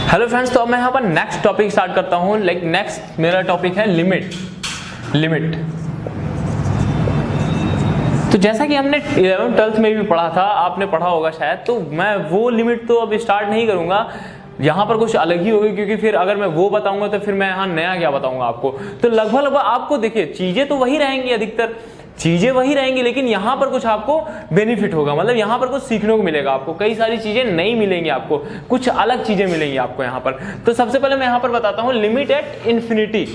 Hello friends, तो अब मैं यहाँ पर नेक्स्ट टॉपिक स्टार्ट करता हूँ। नेक्स्ट मेरा टॉपिक है लिमिट। तो जैसा कि हमने 11th 12th में भी पढ़ा था, आपने पढ़ा होगा शायद, तो मैं वो लिमिट तो अब स्टार्ट नहीं करूंगा। यहाँ पर कुछ अलग ही होगी, क्योंकि फिर अगर मैं वो बताऊंगा तो फिर मैं यहाँ नया क्या बताऊंगा आपको। तो लगभग आपको देखिए चीजें तो वही रहेंगी, अधिकतर चीजें वही रहेंगी, लेकिन यहाँ पर कुछ आपको बेनिफिट होगा, मतलब यहाँ पर कुछ सीखने को मिलेगा आपको। कई सारी चीजें नहीं मिलेंगी आपको, कुछ अलग चीजें मिलेंगी आपको यहाँ पर। तो सबसे पहले मैं यहाँ पर बताता हूँ limit at infinity.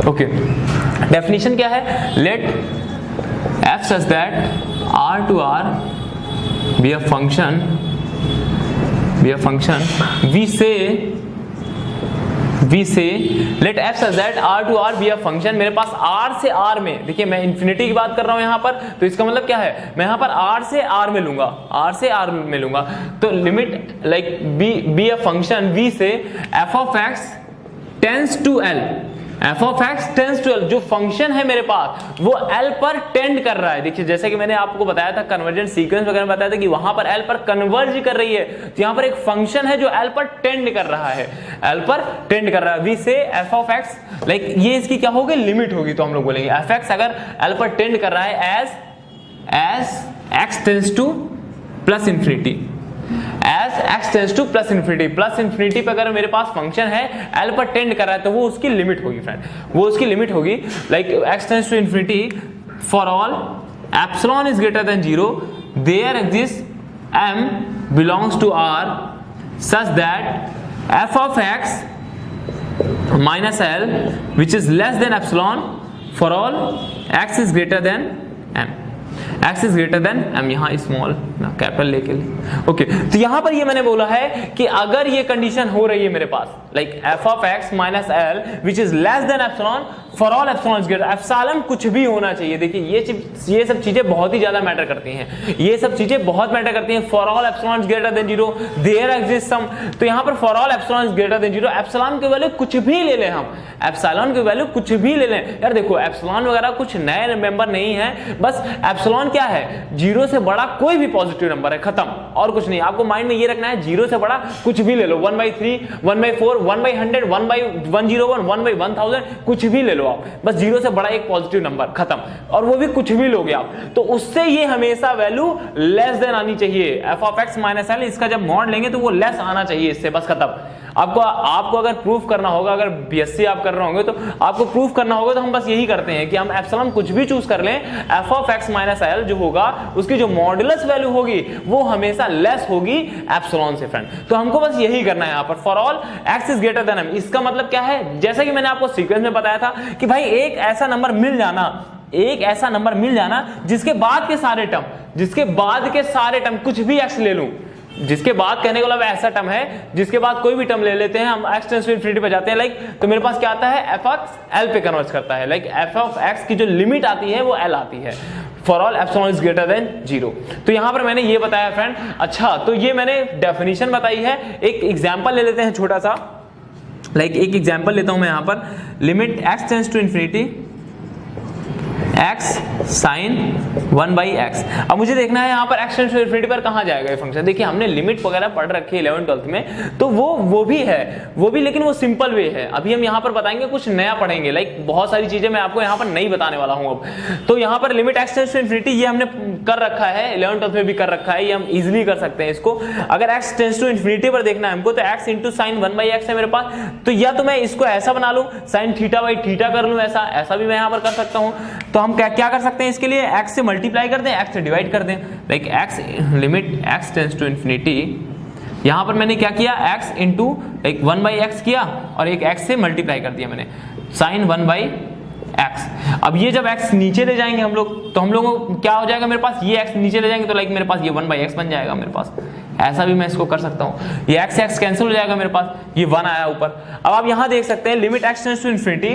Okay, definition क्या है? Let f such that r to r be a function we say let f such that r to r be a function। मेरे पास r से r में, देखिए मैं इन्फिनिटी की बात कर रहा हूं यहाँ पर, तो इसका मतलब क्या है? मैं यहाँ पर r से r में लूंगा, तो limit be a function v से f of x tends to l, जो फंक्शन है मेरे पास वो l पर टेंड कर रहा है। देखिए जैसे कि मैंने आपको बताया था कन्वर्जेंट सीक्वेंस वगैरह बताया था कि वहां पर l पर कन्वर्ज कर रही है, तो यहाँ पर एक फंक्शन है जो l पर टेंड कर रहा है, वी से f ऑफ x, ये इसकी क्या होगी? लिमिट होगी। तो हम लोग बोलेंगे f x अगर l पर टेंड कर रहा है as x tends to plus infinity, plus infinity पे अगर मेरे पास फंक्शन है l पर टेंड कर रहा है, तो वो उसकी लिमिट होगी फ्रेंड, वो उसकी लिमिट होगी। x tends to infinity for all epsilon is greater than 0 there exist m belongs to r such that f of x minus l which is less than epsilon for all x is greater than m, यहाँ small capital लेके okay. तो यहाँ पर ये मैंने बोला है कि अगर ये कंडीशन हो रही है मेरे पास f of x minus L which is less than epsilon for all epsilon is greater, epsilon कुछ भी होना चाहिए। देखिए ये सब चीजें बहुत ही ज्यादा मैटर करती हैं, for all epsilon is greater than 0 there exist some. तो यहाँ पर for all epsilon is greater than 0, epsilon की वैल्यू कुछ भी ले लें हम, यार देखो एप्सिलॉन वगैरह कुछ नए मेंबर नहीं है, बस एप्सिलॉन क्या है? 0 से बड़ा कोई भी पॉजिटिव नंबर है, खत्म, और कुछ नहीं। आपको माइंड में ये रखना है 0 से बड़ा कुछ भी ले लो, 1/3, 1/4, 1/100, 1/101, 1/1000, कुछ भी ले लो आप, बस 0 से बड़ा एक पॉजिटिव नंबर, खत्म। और वो भी कुछ भी लोगे आप, तो उससे ये हमेशा वैल्यू लेस देन आनी चाहिए। f of x minus L, इसका जब मॉड लेंगे तो वो लेस आना चाहिए इससे, बस खत्म। आपको अगर प्रूफ करना होगा, अगर बीएससी आप कर रहे होंगे तो आपको प्रूफ करना होगा, तो हम बस यही करते हैं कि हम एप्सिलॉन कुछ भी चूज कर लें, f of x minus l जो होगा उसकी जो मॉडुलस वैल्यू होगी वो हमेशा लेस होगी एप्सिलॉन से फ्रेंड। तो हमको बस यही करना है यहाँ पर, for all x is greater than m। इसका मतलब क्या है? जैसा कि मैंने आपको सीक्वेंस में बताया था कि भाई एक ऐसा नंबर मिल जाना जिसके बाद के सारे टर्म कुछ भी x ले लूं, जिसके बाद कहने का मतलब ऐसा टर्म है जिसके बाद कोई भी टर्म ले लेते हैं हम, x टेंड्स टू इन्फिनिटी पे जाते हैं, तो मेरे पास क्या आता है? f ऑफ l पे कन्वर्ट करता है, f ऑफ x की जो लिमिट आती है वो l आती है for all epsilon is greater than 0। तो यहां पर मैंने ये बताया फ्रेंड। अच्छा, तो ये मैंने डेफिनेशन बताई है, एक एग्जांपल ले लेते हैं छोटा सा, एक एग्जांपल लेता हूं मैं यहां पर। Limit x tends to infinity x sin 1/x। अब मुझे देखना है यहाँ पर x टेंड्स टू इन्फिनिटी पर कहाँ जाएगा ये फंक्शन। देखिए हमने लिमिट वगैरह पढ़ रखी है 11th 12th में, तो वो भी है, लेकिन वो सिंपल वे है। अभी हम यहाँ पर बताएंगे कुछ नया पढ़ेंगे, बहुत सारी चीजें मैं आपको यहाँ पर नहीं बताने वाला हूँ अब। तो यहाँ पर limit x tends to infinity ये हमने कर रखा है, 11th 12th में भी कर रखा है, ये हम इजिली कर सकते हैं इसको। अगर x टेंड्स टू इन्फिनिटी पर देखना है हमको, तो x इंटू साइन 1/x है मेरे पास, तो या तो मैं इसको ऐसा बना लूँ, साइन थीटा कर लूँ, ऐसा भी मैं यहाँ पर कर सकता हूँ। तो हम क्या कर सकते हैं इसके लिए? x से मल्टीप्लाई कर दें, x से डिवाइड कर दें, x limit x tends to infinity. यहां पर मैंने क्या किया? x इंटू 1/x किया और एक x से मल्टीप्लाई कर दिया मैंने, साइन 1/x। अब ये जब x नीचे ले जाएंगे हम लोग, तो हम लोगों को क्या हो जाएगा? मेरे पास ये x नीचे ले जाएंगे तो मेरे पास ये 1/x बन जाएगा मेरे पास, ऐसा भी मैं इसको कर सकता हूं, ये x x कैंसिल हो जाएगा मेरे पास, ये 1 आया ऊपर। अब आप यहां देख सकते हैं limit x tends to infinity,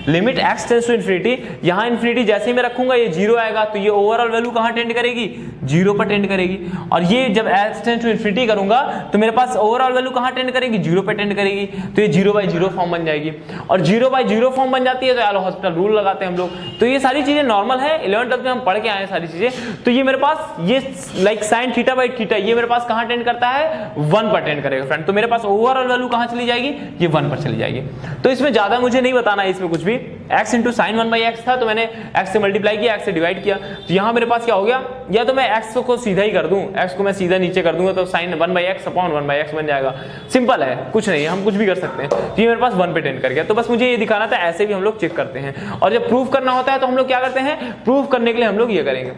limit x tends to infinity, यहां इन्फिनिटी जैसे ही मैं रखूंगा ये 0 आएगा, तो ये ओवरऑल वैल्यू कहां टेंड करेगी, 0 पर टेंड करेगी। और ये जब x टेंड्स टू इन्फिनिटी करूंगा तो मेरे पास ओवरऑल वैल्यू कहां टेंड करेगी, 0 पर टेंड करेगी, तो ये 0/0 फॉर्म बन जाएगी। और 0/0 फॉर्म बन जाती है तो एल'हॉस्पिटल रूल लगाते हैं हम लोग। तो ये सारी चीजें नॉर्मल है, 11th में हम पढ़ के आए सारी चीजें। तो ये मेरे पास ये लाइक sin θ/θ ये मेरे पास कहां टेंड करता है, 1 पर टेंड करेगा फ्रेंड। तो मेरे पास ओवरऑल वैल्यू कहां चली जाएगी, ये 1 पर चली जाएगी। तो इसमें ज्यादा मुझे नहीं बताना है, इसमें कुछ भी x इंटू साइन 1/x था तो मैंने x से मल्टीप्लाई किया, x से डिवाइड किया, तो यहां मेरे पास क्या हो गया, या तो मैं x को सीधा ही कर दूं, x को मैं सीधा नीचे कर दूंगा तो साइन 1/x अपॉन 1/x बन जाएगा। सिंपल है, कुछ नहीं है, हम कुछ भी कर सकते हैं। तो ये मेरे पास 1 पे टेंड कर गया। तो बस मुझे ये दिखाना था, ऐसे भी हम लोग चेक करते हैं। और जब प्रूफ करना होता है तो हम लोग क्या करते हैं, प्रूफ करने के लिए हम लोग ये करेंगे,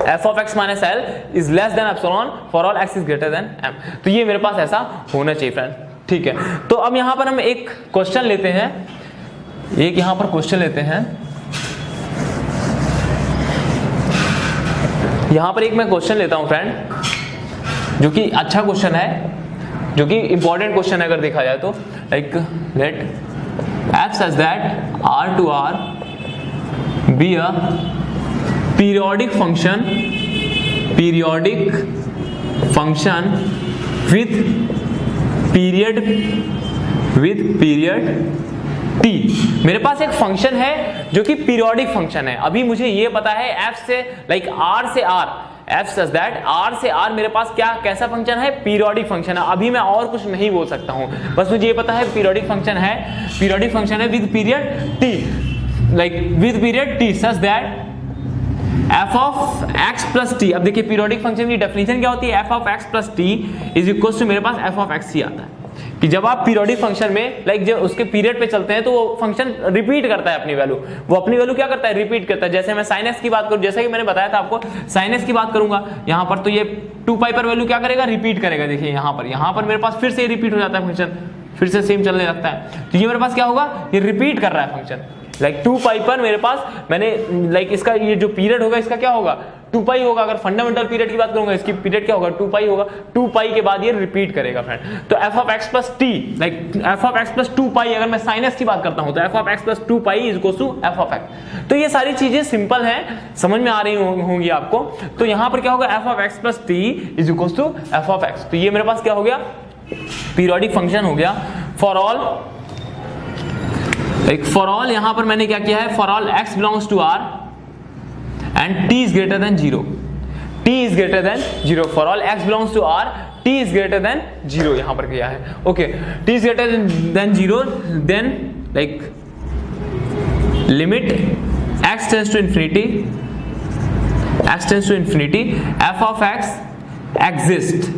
f of x minus l is less than epsilon for all x is greater than m। तो ये मेरे पास ऐसा होना चाहिए फ्रेंड, ठीक है। तो अब यहां पर हम एक क्वेश्चन लेते हैं, एक यहां पर क्वेश्चन लेते हैं, यहां पर एक मैं क्वेश्चन लेता हूं फ्रेंड, जो कि अच्छा क्वेश्चन है, जो कि इंपॉर्टेंट क्वेश्चन है अगर देखा जाए तो। Like let f such that r to r be a periodic function with period t। मेरे पास एक फंक्शन है जो कि पीरियोडिक फंक्शन है। अभी मुझे ये पता है f से लाइक r से r, f such that r से r मेरे पास क्या कैसा फंक्शन है, पीरियोडिक फंक्शन है। अभी मैं और कुछ नहीं बोल सकता हूं, बस मुझे ये पता है पीरियोडिक फंक्शन है, पीरियोडिक फंक्शन है with period t, like with period t such that f of x plus t। अब देखिए पीरियोडिक फंक्शन की डेफिनेशन क्या होती है, f of x plus t is equal to मेरे पास f of x ही आता है। कि जब आप पीरियोडिक फंक्शन में लाइक जब उसके पीरियड पे चलते हैं तो वो फंक्शन रिपीट करता है अपनी वैल्यू, वो अपनी वैल्यू क्या करता है, रिपीट करता है। जैसे मैं sin x की बात करूं, जैसे कि मैंने बताया था आपको, sin x की बात करूंगा यहां पर, तो ये 2π पर वैल्यू क्या करेगा, रिपीट करेगा। देखिए यहां पर मेरे पास फिर से रिपीट हो जाता है फंक्शन, फिर से सेम चलने लगता है। तो ये मेरे पास क्या होगा, ये रिपीट कर रहा है फंक्शन। लाइक 2π पर मेरे पास मैंने लाइक इसका ये जो पीरियड होगा इसका क्या होगा, 2π होगा। अगर फंडामेंटल पीरियड की बात करूंगा, इसकी पीरियड क्या होगा, 2π होगा। 2π के बाद ये रिपीट करेगा फ्रेंड। तो f of x plus t, like f of x plus 2π, अगर मैं sin x की बात करता हूं तो f of x plus 2π is equals to f of x। तो ये सारी चीजें सिंपल हैं, समझ में आ रही होंगी आपको। तो यहां पर क्या होगा, f of x plus t is equals to f of x। तो ये मेरे पास क्या हो गया, पीरियोडिक फंक्शन हो गया for all, like for all यहां पर मैंने क्या किया है, for all x belongs to r and t is greater than 0, t is greater than 0, for all x belongs to r t is greater than 0 यहां पर किया है। Okay, t is greater than 0, then like limit x tends to infinity, f of x exists,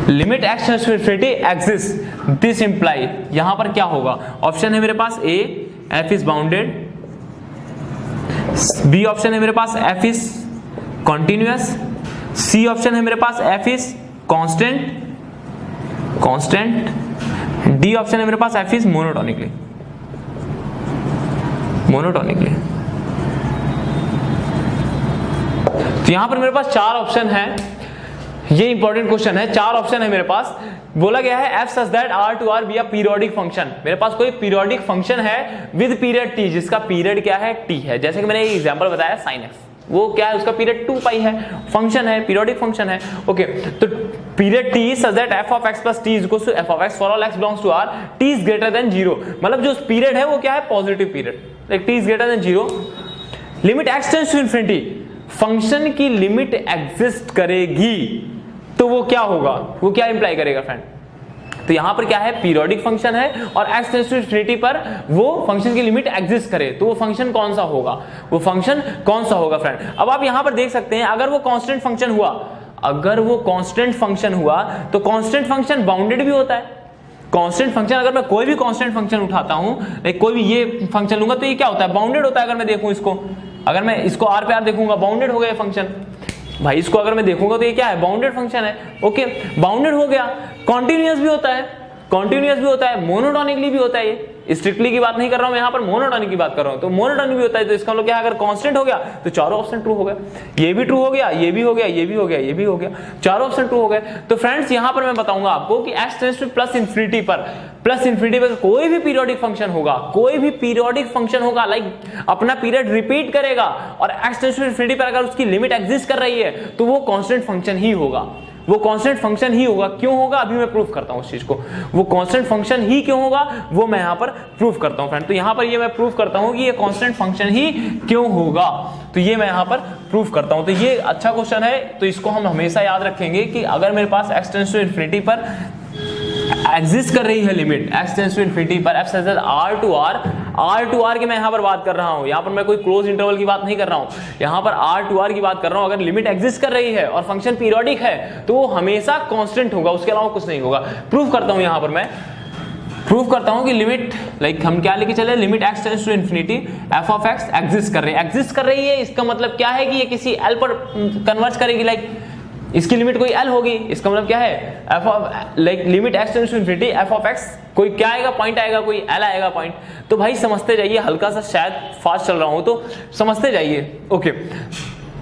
limit x tends to infinity exist, this imply यहां पर क्या होगा, option है मेरे पास a f is bounded, B option है मेरे पास f is continuous, C option है मेरे पास f is constant, D option है मेरे पास f इज मोनोटोनिकली। तो यहां पर मेरे पास 4 ऑप्शन है, ये इंपॉर्टेंट क्वेश्चन है, 4 ऑप्शन है मेरे पास। बोला गया है f such that r to r be a periodic function। मेरे पास कोई पीरियोडिक फंक्शन है विद पीरियड t, जिसका पीरियड क्या है, t है। जैसे कि मैंने ये एग्जांपल बताया sin x, वो क्या है, उसका पीरियड 2π है, फंक्शन है, पीरियोडिक फंक्शन है। ओके, तो period t such that f of x plus t is equals to f of x for all x belongs to r, t is greater than 0। मतलब जो पीरियड है वो क्या है, positive period, like t is greater than 0। Limit x tends to infinity, function की limit exist करेगी तो वो क्या होगा, वो क्या इंप्लाई करेगा फ्रेंड। तो यहां पर क्या है, पीरियोडिक फंक्शन है और x टेंड्स टू इन्फिनिटी पर वो फंक्शन की लिमिट एग्जिस्ट करे, तो वो फंक्शन कौन सा होगा, वो फंक्शन कौन सा होगा फ्रेंड। अब आप यहां पर देख सकते हैं, अगर वो कांस्टेंट फंक्शन हुआ, तो कांस्टेंट फंक्शन बाउंडेड भी होता है। कांस्टेंट फंक्शन, अगर मैं कोई भी कांस्टेंट फंक्शन उठाता हूं, लाइक कोई भी ये फंक्शन लूंगा तो ये क्या होता है, बाउंडेड होता है। अगर मैं देखूं इसको, अगर मैं इसको r पे r देखूंगा, बाउंडेड हो गया फंक्शन भाई। इसको अगर मैं देखूंगा तो ये क्या है, बाउंडेड फंक्शन है। ओके, बाउंडेड हो गया। कॉन्टिन्यूअस भी होता है, मोनोटोनिकली भी होता है ये, स्ट्रिक्टली की बात नहीं कर रहा हूं मैं, यहाँ पर मोनोटोनिक की बात कर रहा हूं। तो मोनोटोनिक भी होता है, तो इसका मतलब क्या है, अगर कांस्टेंट हो गया तो चारों ऑप्शन ट्रू हो गए, ये भी ट्रू हो गया, ये भी हो गया, ये भी हो गया, ये भी हो गया, चारों ऑप्शन ट्रू हो गए। तो फ्रेंड्स यहाँ पर मैं बताऊंगा आपको कि x tends to plus infinity पर कोई भी पीरियोडिक फंक्शन होगा, कोई भी पीरियोडिक फंक्शन होगा, लाइक अपना पीरियड रिपीट करेगा और x टेंड्स टू इंफिनिटी पर अगर उसकी लिमिट एग्जिस्ट कर रही है तो वो कांस्टेंट फंक्शन ही होगा, वो कांस्टेंट फंक्शन ही होगा। क्यों होगा, अभी मैं प्रूफ करता हूं उस चीज को। वो कांस्टेंट फंक्शन ही क्यों होगा वो मैं यहां पर प्रूफ करता हूं फ्रेंड। तो यहां पर ये मैं प्रूफ करता हूं कि ये कांस्टेंट फंक्शन ही क्यों होगा, तो ये मैं यहां पर प्रूफ करता हूं। तो ये अच्छा क्वेश्चन है, तो इसको हम हमेशा याद रखेंगे कि अगर मेरे पास x टेंड्स टू इंफिनिटी पर एग्जिस्ट कर रही है limit, x tends to infinity पर f से r टू r की मैं यहां पर बात कर रहा हूं, यहां पर मैं कोई क्लोज इंटरवल की बात नहीं कर रहा हूं, यहां पर r टू r की बात कर रहा हूं। अगर लिमिट एग्जिस्ट कर रही है और फंक्शन पीरियोडिक है तो वो हमेशा कांस्टेंट होगा, उसके अलावा कुछ नहीं होगा। प्रूफ करता हूं, यहां पर मैं प्रूफ करता हूं कि लिमिट, लाइक हम क्या लेके चले, limit x tends to infinity f of x exist कर रही है। इसका मतलब क्या है कि ये किसी l पर कन्वर्ज करेगी, लाइक इसकी लिमिट कोई l होगी। इसका मतलब क्या है, f of like limit x tends to infinity f of x, कोई क्या आएगा, पॉइंट आएगा, कोई l आएगा पॉइंट। तो भाई समझते जाइए, हल्का सा शायद फास्ट चल रहा हूं तो समझते जाइए, ओके।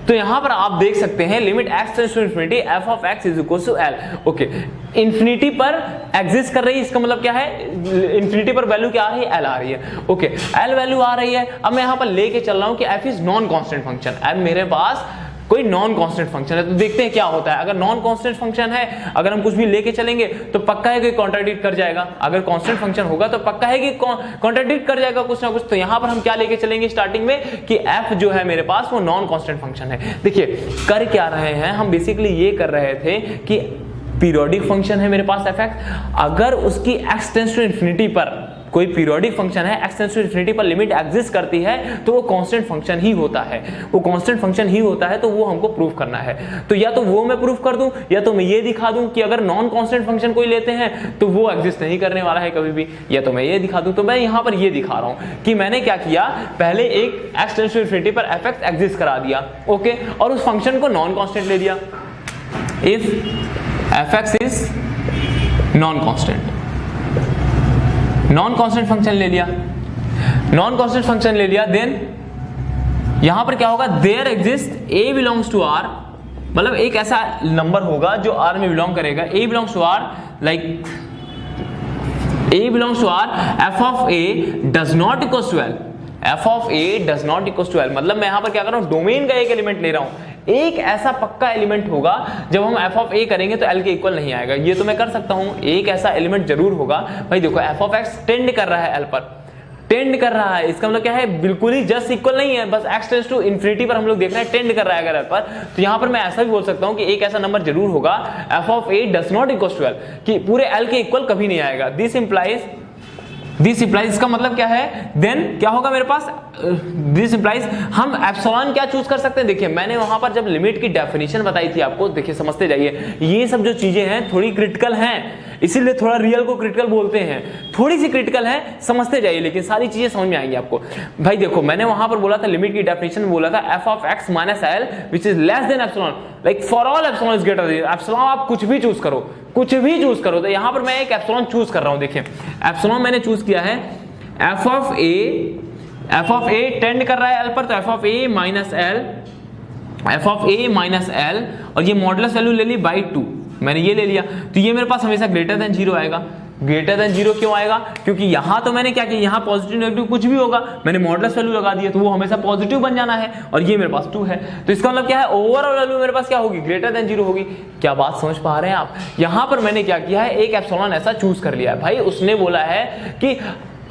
तो यहां पर आप देख सकते हैं limit x tends to infinity f of x is equal to l, okay. Infinity पर एग्जिस्ट कर रही है, इसका मतलब क्या है, इंफिनिटी पर वैल्यू क्या आ रही है, l आ रही है, ओके। l वैल्यू आ रही है। अब मैं यहां पर लेके चल रहा हूं कि f is non constant function. अब मेरे पास कोई नॉन कांस्टेंट फंक्शन है, तो देखते हैं क्या होता है। अगर नॉन कांस्टेंट फंक्शन है, अगर हम कुछ भी लेके चलेंगे तो पक्का है कि कॉन्ट्राडिक्ट कर जाएगा। अगर कांस्टेंट फंक्शन होगा तो पक्का है कि कॉन्ट्राडिक्ट कर जाएगा कुछ ना कुछ। तो यहां पर हम क्या लेके चलेंगे स्टार्टिंग में कि f जो है मेरे पास वो नॉन कांस्टेंट फंक्शन है। देखिए कर क्या रहे हैं हम, बेसिकली ये कर रहे थे कि पीरियोडिक फंक्शन है मेरे पास fx, अगर उसकी x टेंड्स टू इंफिनिटी पर कोई पीरियोडिक फंक्शन है, x टेंड्स टू इंफिनिटी पर लिमिट एग्जिस्ट करती है तो वो कांस्टेंट फंक्शन ही होता है, वो कांस्टेंट फंक्शन ही होता है। तो वो हमको प्रूफ करना है। तो या तो वो मैं प्रूफ कर दूं या तो मैं ये दिखा दूं कि अगर नॉन कांस्टेंट फंक्शन कोई लेते हैं तो वो एग्जिस्ट नहीं करने वाला है कभी भी, या तो मैं ये दिखा दूं। तो मैं यहां पर ये दिखा रहा हूं कि मैंने क्या किया, पहले एक x टेंड्स टू इंफिनिटी पर fx एग्जिस्ट करा दिया, ओके, और उस फंक्शन को नॉन कांस्टेंट ले दिया। If fx is non constant, non constant function ले लिया, नॉन कांस्टेंट फंक्शन ले लिया, देन यहां पर क्या होगा, there exist a belongs to r, मतलब एक ऐसा नंबर होगा जो r में बिलोंग करेगा, a belongs to r, like a belongs to r, f of a does not equals to l, f of a does not equals to l, मतलब मैं यहां पर क्या कर रहा हूं, डोमेन का एक एलिमेंट ले रहा हूं। एक ऐसा पक्का एलिमेंट होगा जब हम f ऑफ a करेंगे तो l के इक्वल नहीं आएगा, ये तो मैं कर सकता हूं। एक ऐसा एलिमेंट जरूर होगा। भाई देखो f ऑफ x टेंड कर रहा है l पर, टेंड कर रहा है, इसका मतलब क्या है, बिल्कुल ही जस्ट इक्वल नहीं है, बस x टेंड्स टू इंफिनिटी पर हम लोग देख रहे हैं टेंड कर रहा है अगर l पर। तो यहां पर मैं ऐसा भी बोल सकता हूं कि एक ऐसा नंबर जरूर होगा f of a does not equal to l, कि पूरे l के इक्वल कभी नहीं आएगा। दिस इंप्लाइज इसका मतलब क्या है, देन क्या होगा मेरे पास, दिस इंप्लाइज हम एप्सिलॉन क्या चूज कर सकते हैं। देखिए मैंने वहां पर जब लिमिट की डेफिनेशन बताई थी आपको, देखिए समझते जाइए, ये सब जो चीजें हैं थोड़ी क्रिटिकल हैं, इसीलिए थोड़ा रियल को क्रिटिकल बोलते हैं, थोड़ी सी क्रिटिकल है, समझते जाइए, लेकिन सारी चीजें समझ में आएंगी आपको। भाई देखो मैंने वहां पर बोला था, लिमिट की डेफिनेशन में बोला था f of x minus l which is less than epsilon, like for all epsilon is greater then epsilon, आप कुछ भी चूज करो, कुछ भी चूज करो। तो यहां पर मैं एक एप्सिलॉन चूज कर रहा हूं, देखिए एप्सिलॉन मैंने चूज किया है, f ऑफ a टेंड कर रहा है l पर, तो f of a minus l, और ये मॉडुलस वैल्यू ले ली बाई 2, मैंने ये ले लिया, तो ये मेरे पास हमेशा ग्रेटर देन 0 आएगा। ग्रेटर देन 0 क्यों आएगा, क्योंकि यहां तो मैंने क्या किया, यहां पॉजिटिव नेगेटिव कुछ भी होगा, मैंने मॉडुलस वैल्यू लगा दिया तो वो हमेशा पॉजिटिव बन जाना है, और ये मेरे पास 2 है, तो इसका मतलब क्या है, ओवरऑल वैल्यू मेरे पास क्या होगी, ग्रेटर देन 0 होगी। क्या बात समझ पा रहे हैं आप। यहां पर मैंने क्या किया है, एक एप्सिलॉन ऐसा चूज कर लिया है। भाई उसने बोला है कि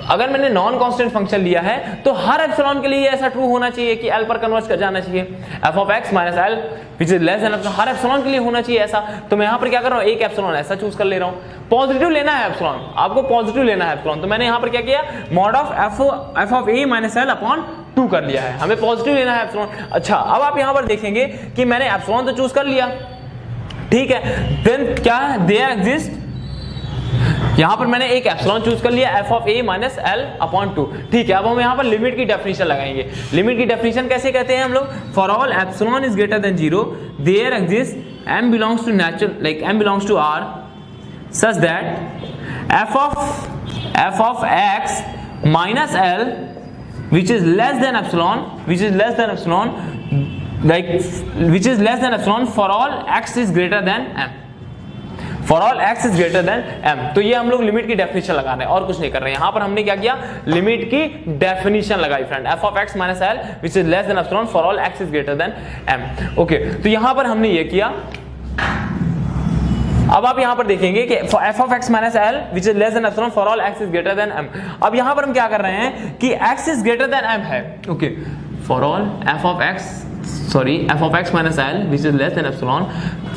अगर मैंने नॉन कांस्टेंट फंक्शन लिया है तो हर एप्सिलॉन के लिए ऐसा ट्रू होना चाहिए कि l पर कन्वर्ज कर जाना चाहिए, f of x minus l which is less then, her epsilon के लिए होना चाहिए ऐसा। तो मैं यहां पर क्या कर रहा हूं, एक एप्सिलॉन ऐसा चूज कर ले रहा हूं, पॉजिटिव लेना है एप्सिलॉन, आपको पॉजिटिव लेना है एप्सिलॉन। तो मैंने यहां पर क्या किया, mod of f of a minus l upon 2 कर लिया है, हमें पॉजिटिव लेना है एप्सिलॉन। अच्छा अब आप यहां पर देखेंगे कि मैंने एप्सिलॉन तो चूज कर लिया, ठीक है, देन क्या है, देयर एग्जिस्ट, यहां पर मैंने एक एप्सिलॉन चूज कर लिया, f of a minus l upon 2, ठीक है। अब हम यहां पर लिमिट की डेफिनेशन लगाएंगे। लिमिट की डेफिनेशन कैसे कहते हैं हम लोग, for all epsilon is greater than 0 there exist m belongs to natural, like m belongs to r such that f of x minus L which is less than epsilon, which is less than epsilon, like which is less than epsilon for all x is greater than M, for all x is greater than M. तो ये हम लोग limit की definition लगा रहे हैं और कुछ नहीं कर रहे हैं। यहां पर हमने क्या किया, लिमिट की डेफिनेशन लगाई friend, F of x minus L which is less than epsilon for all x is greater than M. Okay, तो यहां पर हमने ये किया। अब आप यहां पर देखेंगे कि f of x minus L which is less than epsilon for all x is greater than m. अब यहां पर हम क्या कर रहे हैं कि x is greater than m है, okay, for all f of x minus L which is less than epsilon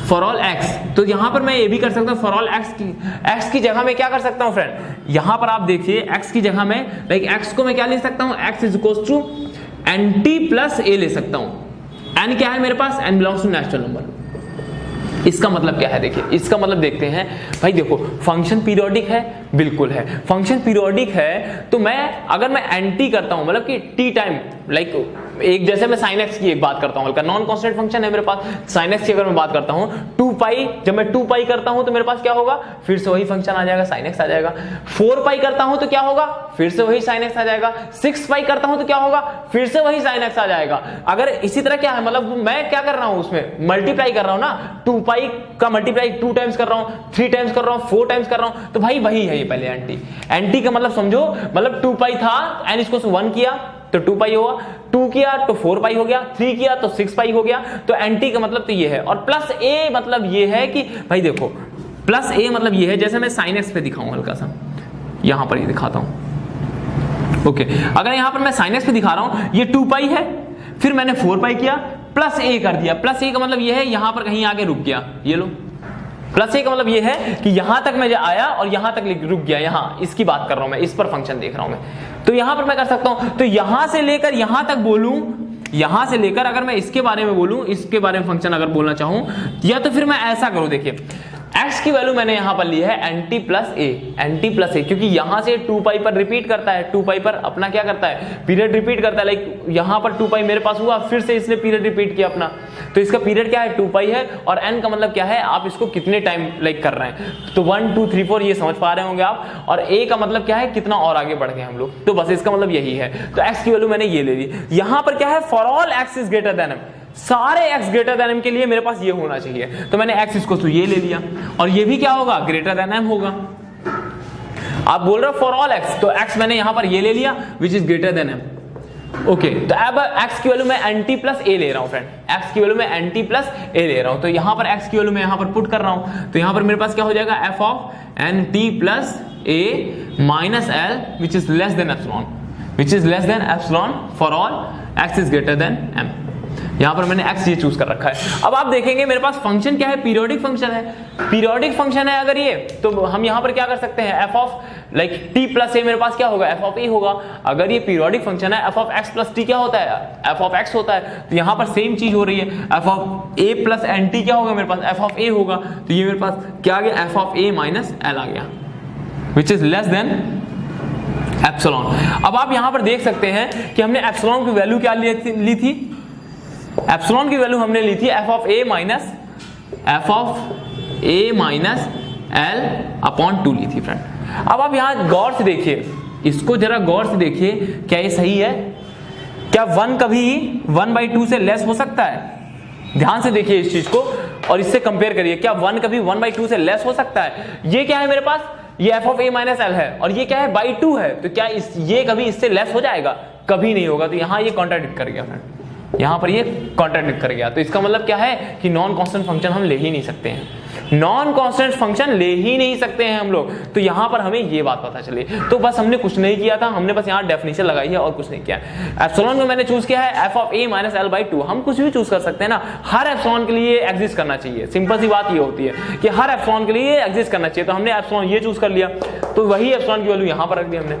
for all x. तो यहां पर मैं ये भी कर सकता हूं फॉर ऑल एक्स की जगह में क्या कर सकता हूं फ्रेंड, यहां पर आप देखिए एक्स की जगह में लाइक एक्स को मैं क्या ले सकता हूं, x is equals to n t plus a ले सकता हूं। एन क्या है मेरे पास, n belongs to natural number. इसका मतलब क्या है, देखिए इसका मतलब देखते हैं भाई। देखो फंक्शन पीरियोडिक है, बिल्कुल है, फंक्शन पीरियोडिक है तो मैं अगर मैं एंटी करता हूं मतलब कि टी टाइम लाइक एक जैसे मैं sin x की एक बात करता हूं, हल्का नॉन कांस्टेंट फंक्शन है मेरे पास, sin x की अगर मैं बात करता हूं 2 पाई, जब मैं 2 पाई करता हूं तो मेरे पास क्या होगा, फिर से वही फंक्शन आ जाएगा, sin x आ जाएगा। 4 पाई करता हूं तो क्या होगा, फिर से वही sin x आ जाएगा। 6 पाई करता हूं तो क्या होगा, फिर से वही sin x आ जाएगा। अगर इसी तरह क्या है, मतलब मैं क्या कर रहा हूं उसमें मल्टीप्लाई कर रहा हूं ना, 2 पाई का मल्टीप्लाई 2 टाइम्स कर रहा हूं, 3 टाइम्स कर रहा हूं, 4 टाइम्स कर रहा हूं, तो भाई वही है ये पहले एंटी का मतलब समझो, मतलब 2 पाई था, n इसको 1 किया तो 2 पाई हुआ, 2 किया तो 4 पाई हो गया, 3 किया तो 6 पाई हो गया। तो एंटी का मतलब तो ये है। और प्लस ए मतलब ये है कि भाई देखो प्लस ए मतलब ये है, जैसे मैं sin x पे दिखाऊं हल्का सा, यहां पर ये दिखाता हूं, ओके। अगर यहां पर मैं sin x पे दिखा रहा हूं, ये 2 पाई है, फिर मैंने 4 पाई किया, प्लस ए कर दिया। प्लस ए का मतलब ये है यहां पर कहीं आगे रुक गया, ये लो। प्लस ए का मतलब ये है कि यहां तक मैं आया और यहां तक रुक गया, यहां इसकी बात कर रहा हूं मैं, इस पर फंक्शन देख रहा हूं मैं। तो यहां पर मैं कर सकता हूं, तो यहां से लेकर यहां तक बोलूं, यहां से लेकर अगर मैं इसके बारे में बोलूं, इसके बारे में फंक्शन अगर बोलना चाहूं, या तो फिर मैं ऐसा करूं, देखिए x की वैल्यू मैंने यहां पर ली है एंटी प्लस ए, क्योंकि यहां से 2 पाई पर रिपीट करता है, 2 पाई पर अपना क्या करता है, पीरियड रिपीट करता है। लाइक यहां पर 2 पाई मेरे पास हुआ, फिर से इसने पीरियड रिपीट किया अपना, तो इसका पीरियड क्या है, 2 पाई है। और n का मतलब क्या है, आप इसको कितने टाइम लाइक कर रहे हैं, तो 1 2 3 4 ये समझ पा रहे होंगे आप। और a का मतलब क्या है, कितना और आगे बढ़ गए हम लोग, तो बस इसका मतलब यही है। तो x की वैल्यू मैंने ये ले ली। यहां पर क्या है, for all x is greater than m, सारे x ग्रेटर देन m के लिए मेरे पास ये होना चाहिए, तो मैंने x इसको तो ये ले लिया, और ये भी क्या होगा, ग्रेटर देन m होगा। आप बोल रहे हो फॉर ऑल x, तो x मैंने यहां पर ये ले लिया which is greater than m, okay. तो अब x की वैल्यू मैं एंटी प्लस a ले रहा हूं फ्रेंड, x की वैल्यू मैं एंटी प्लस a ले रहा हूं, तो यहां पर x की वैल्यू मैं यहां पर पुट कर रहा हूं, तो यहां पर मेरे पास क्या हो जाएगा, f of nt plus a minus l which is less than epsilon, which is less than epsilon for all x is greater than m। यहां पर मैंने x ये चूज कर रखा है। अब आप देखेंगे मेरे पास फंक्शन क्या है, पीरियोडिक फंक्शन है। पीरियोडिक फंक्शन है अगर ये, तो हम यहां पर क्या कर सकते हैं, f of like t plus a मेरे पास क्या होगा, f ऑफ a होगा। अगर ये पीरियोडिक फंक्शन है, f of x plus t क्या होता है, f ऑफ x होता है, तो यहां पर सेम चीज हो रही है, f of a plus nt क्या होगा मेरे पास, f ऑफ a होगा। तो ये मेरे पास क्या आ गया, f of a minus l आ गया, विच इज लेस देन एप्सिलॉन। अब आप यहां पर देख सकते हैं कि हमने एप्सिलॉन की वैल्यू क्या ली थी, एप्सिलॉन की वैल्यू हमने ली थी f of a minus l upon 2 ली थी फ्रेंड। अब आप यहां गौर से देखिए, इसको जरा गौर से देखिए, क्या ये सही है, क्या 1 कभी 1/2 से लेस हो सकता है, ध्यान से देखिए इस चीज को और इससे कंपेयर करिए, क्या 1 कभी 1/2 से लेस हो सकता है। ये क्या है मेरे पास, ये f of a minus l है, और ये क्या है, बाई 2 है, तो क्या ये कभी इससे लेस हो जाएगा, कभी नहीं होगा। तो यहां ये कॉन्ट्राडिक्ट कर गया फ्रेंड, यहां पर ये कॉन्ट्राडिक्ट कर गया। तो इसका मतलब क्या है कि नॉन कांस्टेंट फंक्शन हम ले ही नहीं सकते हैं, नॉन कांस्टेंट फंक्शन ले ही नहीं सकते हैं हम लोग। तो यहां पर हमें ये बात पता चली। तो बस हमने कुछ नहीं किया था, हमने बस यहां डेफिनेशन लगाई है और कुछ नहीं किया। एप्सिलॉन को मैंने चूज किया है f of a minus l/2। हम कुछ भी चूज कर सकते हैं ना, हर एप्सिलॉन के लिए एग्जिस्ट करना चाहिए। सिंपल सी बात ये होती है कि हर एप्सिलॉन के लिए एग्जिस्ट करना चाहिए। तो हमने एप्सिलॉन ये चूज कर लिया, तो वही एप्सिलॉन की वैल्यू यहां पर रख दी हमने,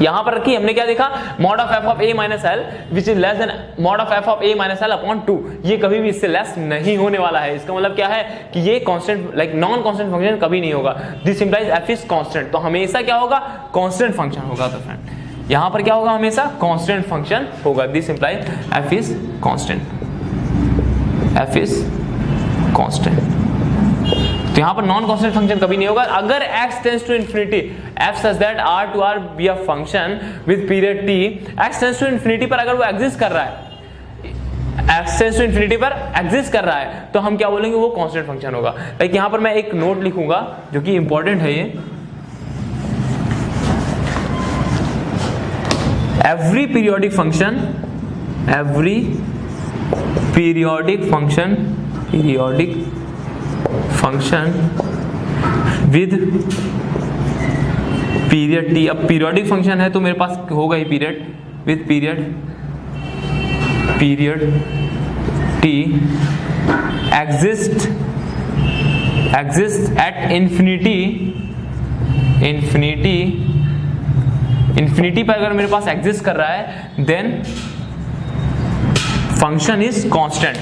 यहां पर रखी। हमने क्या देखा, mod of f of a minus l which is less then mod of f of a minus l upon 2। ये कभी भी इससे लेस नहीं होने वाला है। इसका मतलब क्या है कि ये constant like non constant function कभी नहीं होगा। This implies f is constant, तो हमेशा क्या होगा, कांस्टेंट फंक्शन होगा। तो फ्रेंड यहां पर क्या होगा, हमेशा कांस्टेंट फंक्शन होगा। This implies f is constant, f is constant. तो यहाँ पर नॉन कांस्टेंट फंक्शन कभी नहीं होगा। अगर x tends to infinity, f such that r to r be a function with period t, x tends to infinity पर अगर वो एग्जिस्ट कर रहा है, x टेंड्स टू इन्फिनिटी पर एग्जिस्ट कर रहा है, तो हम क्या बोलेंगे, वो कांस्टेंट फंक्शन होगा। लाइक यहाँ पर मैं एक नोट लिखूंगा जो कि इंपॉर्टेंट है, ये every periodic function with period t, अब पीरियोडिक फंक्शन है तो मेरे पास होगा ही period, with period t exist at infinity पर अगर मेरे पास एग्जिस्ट कर रहा है, देन फंक्शन इज कांस्टेंट,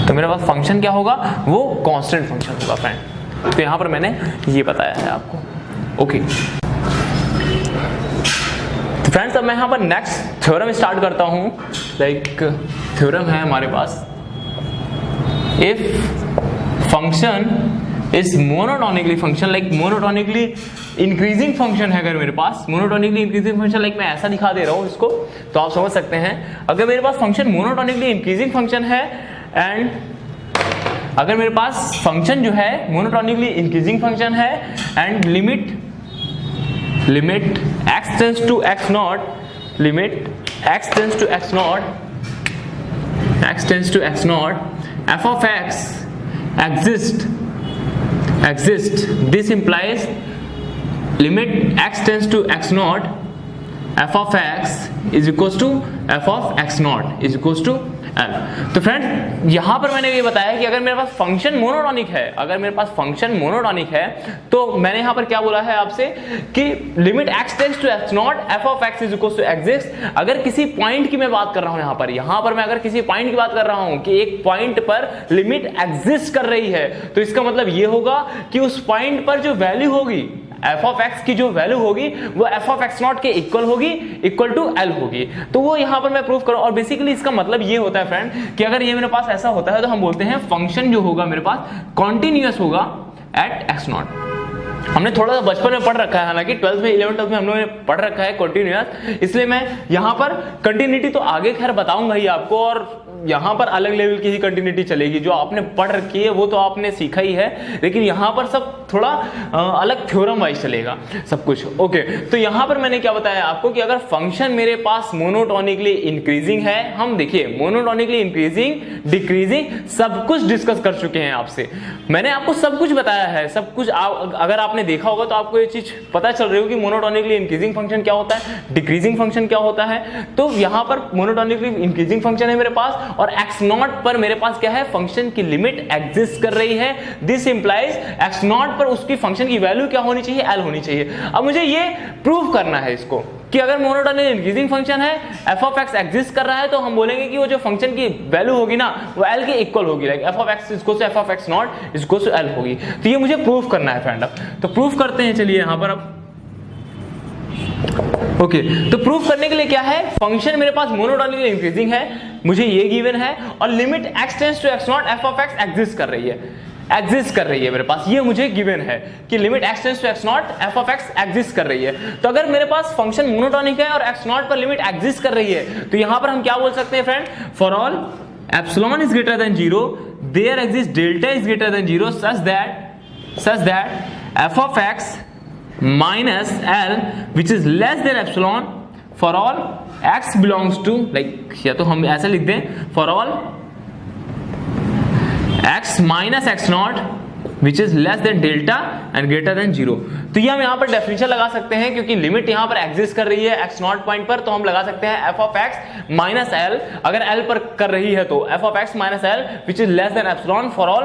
तो मेरे पास फंक्शन क्या होगा, वो कांस्टेंट फंक्शन होगा फ्रेंड। तो यहां पर मैंने ये बताया है आपको। ओके तो फ्रेंड्स, अब मैं यहां पर नेक्स्ट थ्योरम स्टार्ट करता हूं। लाइक थ्योरम है हमारे पास, if function is monotonically function, like monotonically increasing function है, अगर मेरे पास मोनोटोनिकली इंक्रीजिंग फंक्शन, लाइक मैं ऐसा दिखा दे रहा हूं इसको तो आप समझ सकते हैं। अगर मेरे पास फंक्शन मोनोटोनिकली इंक्रीजिंग फंक्शन है, एंड अगर मेरे पास फंक्शन जो है मोनोटोनिकली इंक्रीजिंग फंक्शन है, and limit x tends to x naught, x tends to x naught, f of x exist, this implies limit x tends to x naught, f of x is equals to f of x naught is equals to l। तो friend यहां पर मैंने ये बताया कि अगर मेरे पास फंक्शन मोनोटोनिक है, तो मैंने यहां पर क्या बोला है आपसे कि limit x tends to x naught, f of x is equals to exist। अगर किसी पॉइंट की मैं बात कर रहा हूं, यहां पर मैं अगर किसी पॉइंट की बात कर रहा हूं कि एक पॉइंट पर लिमिट एग्जिस्ट कर रही है, तो इसका मतलब ये होगा कि उस पॉइंट पर जो वैल्यू होगी f of x की, जो वैल्यू होगी वो f of x नॉट के इक्वल होगी, इक्वल टू l होगी। तो वो यहां पर मैं प्रूफ करूं, और बेसिकली इसका मतलब ये होता है फ्रेंड कि अगर ये मेरे पास ऐसा होता है तो हम बोलते हैं फंक्शन जो होगा मेरे पास कॉन्टिन्यूअस होगा एट x नॉट। हमने थोड़ा सा बचपन में पढ़ रखा है, हालांकि 12th में 11th में हम लोगों ने पढ़ रखा है कॉन्टिन्यूअस, इसलिए मैं यहां पर कंटिन्यूटी तो आगे खैर बताऊंगा ही आपको, और यहां पर अलग लेवल की ही कंटिन्यूटी चलेगी। जो आपने पढ़ रखी है वो तो आपने सीखा ही है, लेकिन यहां पर सब थोड़ा अलग थ्योरम वाइज चलेगा सब कुछ। ओके तो यहां पर मैंने क्या बताया आपको कि अगर फंक्शन मेरे पास मोनोटोनिकली इंक्रीजिंग है, हम देखिए मोनोटोनिकली इंक्रीजिंग, डिक्रीजिंग सब कुछ डिस्कस कर चुके हैं आपसे, मैंने आपको सब कुछ बताया है, सब कुछ अगर आपने देखा होगा तो आपको ये चीज पता चल रही होगी मोनोटोनिकली इंक्रीजिंग फंक्शन क्या होता है, डिक्रीजिंग फंक्शन क्या होता है। तो यहां पर मोनोटोनिकली इंक्रीजिंग फंक्शन है मेरे पास, और x नॉट पर मेरे पास क्या है, फंक्शन की लिमिट एग्जिस्ट कर रही है। दिस इंप्लाइज x नॉट पर उसकी फंक्शन की वैल्यू क्या होनी चाहिए, l होनी चाहिए। अब मुझे ये प्रूव करना है इसको कि अगर मोनोटोनिकली इंक्रीजिंग फंक्शन है, f of x एग्जिस्ट कर रहा है, तो हम बोलेंगे कि वो जो फंक्शन की वैल्यू होगी ना वो l के इक्वल होगी, like f of x equal to f of x naught equal to l होगी। तो ये मुझे प्रूव करना है फ्रेंड। अब तो प्रूव करते हैं, चलिए यहां पर अब ओके तो प्रूफ करने के लिए क्या है, फंक्शन मेरे पास मोनोटोनिकली इंक्रीजिंग है, मुझे ये गिवन है, और limit x tends to x naught f of x exist कर रही है मेरे पास, ये मुझे गिवन है कि limit x tends to x naught f of x exist कर रही है। तो अगर मेरे पास फंक्शन मोनोटोनिक है और x नॉट पर लिमिट एग्जिस्ट कर रही है, तो यहां पर हम क्या बोल सकते हैं friend, for all epsilon is greater than 0 there exist delta is greater than 0 such that f of x minus l which is less than epsilon for all x belongs to, like या तो हम ऐसा लिख दें, for all x minus x naught which is less than delta and greater than 0। तो ये हम यहाँ पर डेफिनेशन लगा सकते हैं, क्योंकि लिमिट यहाँ पर एग्जिस्ट कर रही है x नॉट पॉइंट पर, तो हम लगा सकते हैं f of x minus l, अगर l पर कर रही है तो f of x minus l which is less than epsilon for all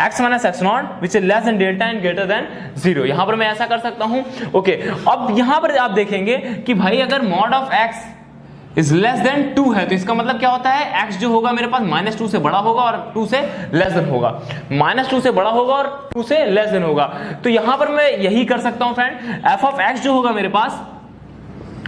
x minus x not which is less than delta and greater than 0। यहाँ पर मैं ऐसा कर सकता हूँ। ओके अब यहाँ पर आप देखेंगे कि भाई अगर mod of x is less then 2 है, तो इसका मतलब क्या होता है, x जो होगा मेरे पास -2 से बड़ा होगा और 2 से लेस देन होगा, -2 से बड़ा होगा और 2 से लेस देन होगा। तो यहां पर मैं यही कर सकता हूं फ्रेंड, f of x जो होगा मेरे पास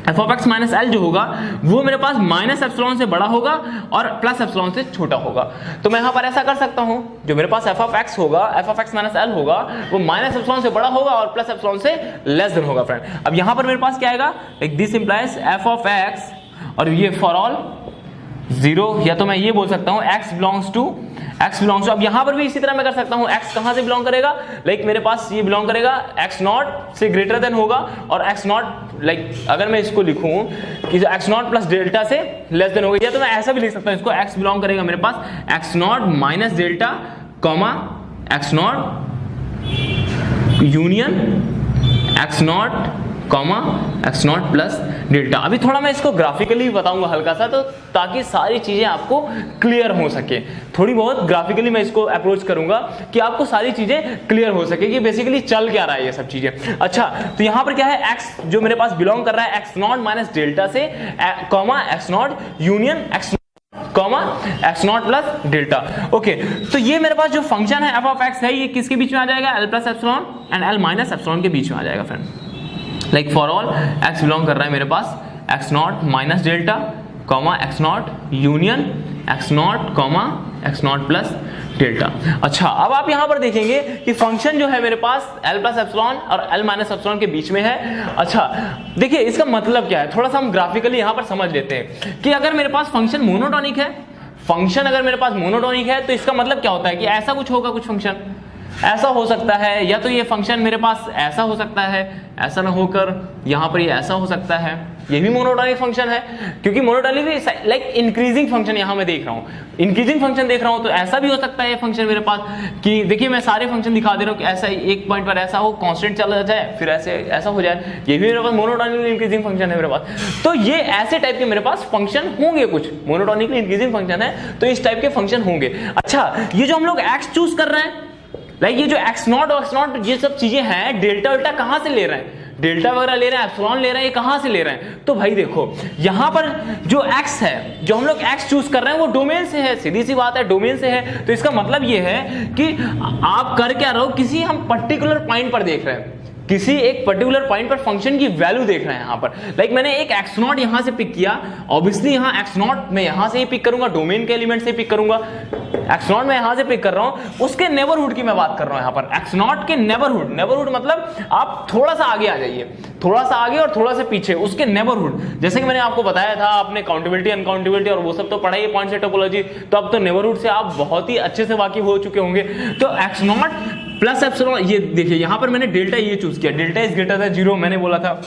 F of x minus l जो होगा वो मेरे पास माइनस एप्सिलॉन से बड़ा होगा और प्लस एप्सिलॉन से छोटा होगा। तो मैं यहां पर ऐसा कर सकता हूं, जो मेरे पास एफ ऑफ एक्स होगा, F of x minus L होगा, वो माइनस एप्सिलॉन से बड़ा होगा और प्लस एप्सिलॉन से लेस देन होगा फ्रेंड। अब यहां पर मेरे पास क्या आएगा, like this implies F of x, और ये फॉर ऑल 0, या तो मैं ये बोल सकता हूं x बिलोंग्स टू अब यहां पर भी इसी तरह मैं कर सकता हूं, x कहां से बिलोंग करेगा, लाइक मेरे पास ये बिलोंग करेगा x नॉट से ग्रेटर देन होगा और x नॉट, लाइक अगर मैं इसको लिखूं कि x नॉट प्लस डेल्टा से लेस देन होगा, या तो मैं ऐसा भी लिख सकता हूं इसको, x बिलोंग करेगा मेरे पास x naught minus delta comma x naught union x naught comma X not plus delta. अभी थोड़ा मैं इसको ग्राफिकली बताऊंगा हल्का सा, तो ताकि सारी चीजें आपको क्लियर हो सके, थोड़ी बहुत ग्राफिकली मैं इसको अप्रोच करूंगा कि आपको सारी चीजें क्लियर हो सके कि बेसिकली चल क्या रहा है ये सब चीजें। अच्छा, तो यहां पर क्या है, एक्स जो मेरे पास बिलोंग कर रहा है एक्स नॉट माइनस डेल्टा से, comma X not union x comma X not plus delta. Okay, तो ये मेरे पास जो फंक्शन है एफ ऑफ एक्स है, ये किसके बीच में आ जाएगा, L plus epsilon and L minus epsilon के बीच में आ जाएगा friend. Like for all x belong कर रहा है मेरे पास x naught minus delta comma x naught union x naught comma x naught plus delta. अच्छा, अब आप यहां पर देखेंगे कि फंक्शन जो है मेरे पास l प्लस एप्सिलॉन और l माइनस एप्सिलॉन के बीच में है। अच्छा, देखिए इसका मतलब क्या है, थोड़ा सा हम ग्राफिकली यहां पर समझ लेते हैं कि अगर मेरे पास फंक्शन मोनोटोनिक है, फंक्शन अगर मेरे पास मोनोटोनिक है तो इसका मतलब क्या होता है कि ऐसा कुछ होगा, कुछ फंक्शन ऐसा हो सकता है, या तो ये फंक्शन मेरे पास ऐसा हो सकता है, ऐसा ना होकर यहां पर ये ऐसा हो सकता है, ये भी मोनोटोनिक फंक्शन है, क्योंकि मोनोटोनिक भी लाइक इंक्रीजिंग फंक्शन यहां मैं देख रहा हूं, इंक्रीजिंग फंक्शन देख रहा हूं, तो ऐसा भी हो सकता है ये फंक्शन मेरे पास कि देखिए मैं सारे फंक्शन दिखा दे रहा हूं कि ऐसा एक पॉइंट पर ऐसा हो, कांस्टेंट चला जाए, फिर ऐसे ऐसा हो जाए, ये भी मेरे पास मोनोटोनिकली इंक्रीजिंग फंक्शन है मेरे पास। तो ये ऐसे टाइप के मेरे पास फंक्शन होंगे, कुछ मोनोटोनिकली इंक्रीजिंग फंक्शन है तो इस टाइप के फंक्शन होंगे। अच्छा, ये जो हम लोग एक्स चूज कर रहे हैं, लाइक ये जो एक्स नॉट और एक्स नॉट ये सब चीजें हैं, डेल्टा वेल्टा कहां से ले रहे हैं, डेल्टा वगैरह ले रहे हैं, एप्सिलॉन ले रहे हैं, ये कहां से ले रहे हैं, तो भाई देखो यहां पर जो x है, जो हम लोग x चूज कर रहे हैं वो डोमेन से है, सीधी सी बात है, डोमेन से है। तो इसका मतलब ये है कि आप कर क्या रहो, किसी हम पर्टिकुलर पॉइंट पर देख रहे हैं, किसी एक पर्टिकुलर पॉइंट पर फंक्शन की वैल्यू देख रहे हैं यहां पर। लाइक मैंने एक एक्स नॉट यहां से पिक किया, ऑब्वियसली यहां एक्स नॉट मैं यहां से ही पिक करूंगा, डोमेन के एलिमेंट से पिक करूंगा, एक्स नॉट मैं यहां से पिक कर रहा हूं, उसके नेबरहुड की मैं बात कर रहा हूं यहां पर, एक्स नॉट के नेबरहुड, नेबरहुड मतलब आप थोड़ा सा आगे आ जाइए, थोड़ा सा आगे और थोड़ा सा पीछे, उसके नेबरहुड। जैसे कि मैंने आपको बताया था, आपने काउंटेबिलिटी अनकाउंटेबिलिटी और वो सब तो पढ़ा ही पॉइंट से टोपोलॉजी, तो अब तो नेबरहुड से आप बहुत ही अच्छे से वाकिफ हो चुके होंगे। तो एक्स नॉट प्लस एप्सिलॉन, ये देखिए यहां पर मैंने डेल्टा ये चूज किया, डेल्टा इज ग्रेटर देन 0 मैंने बोला था,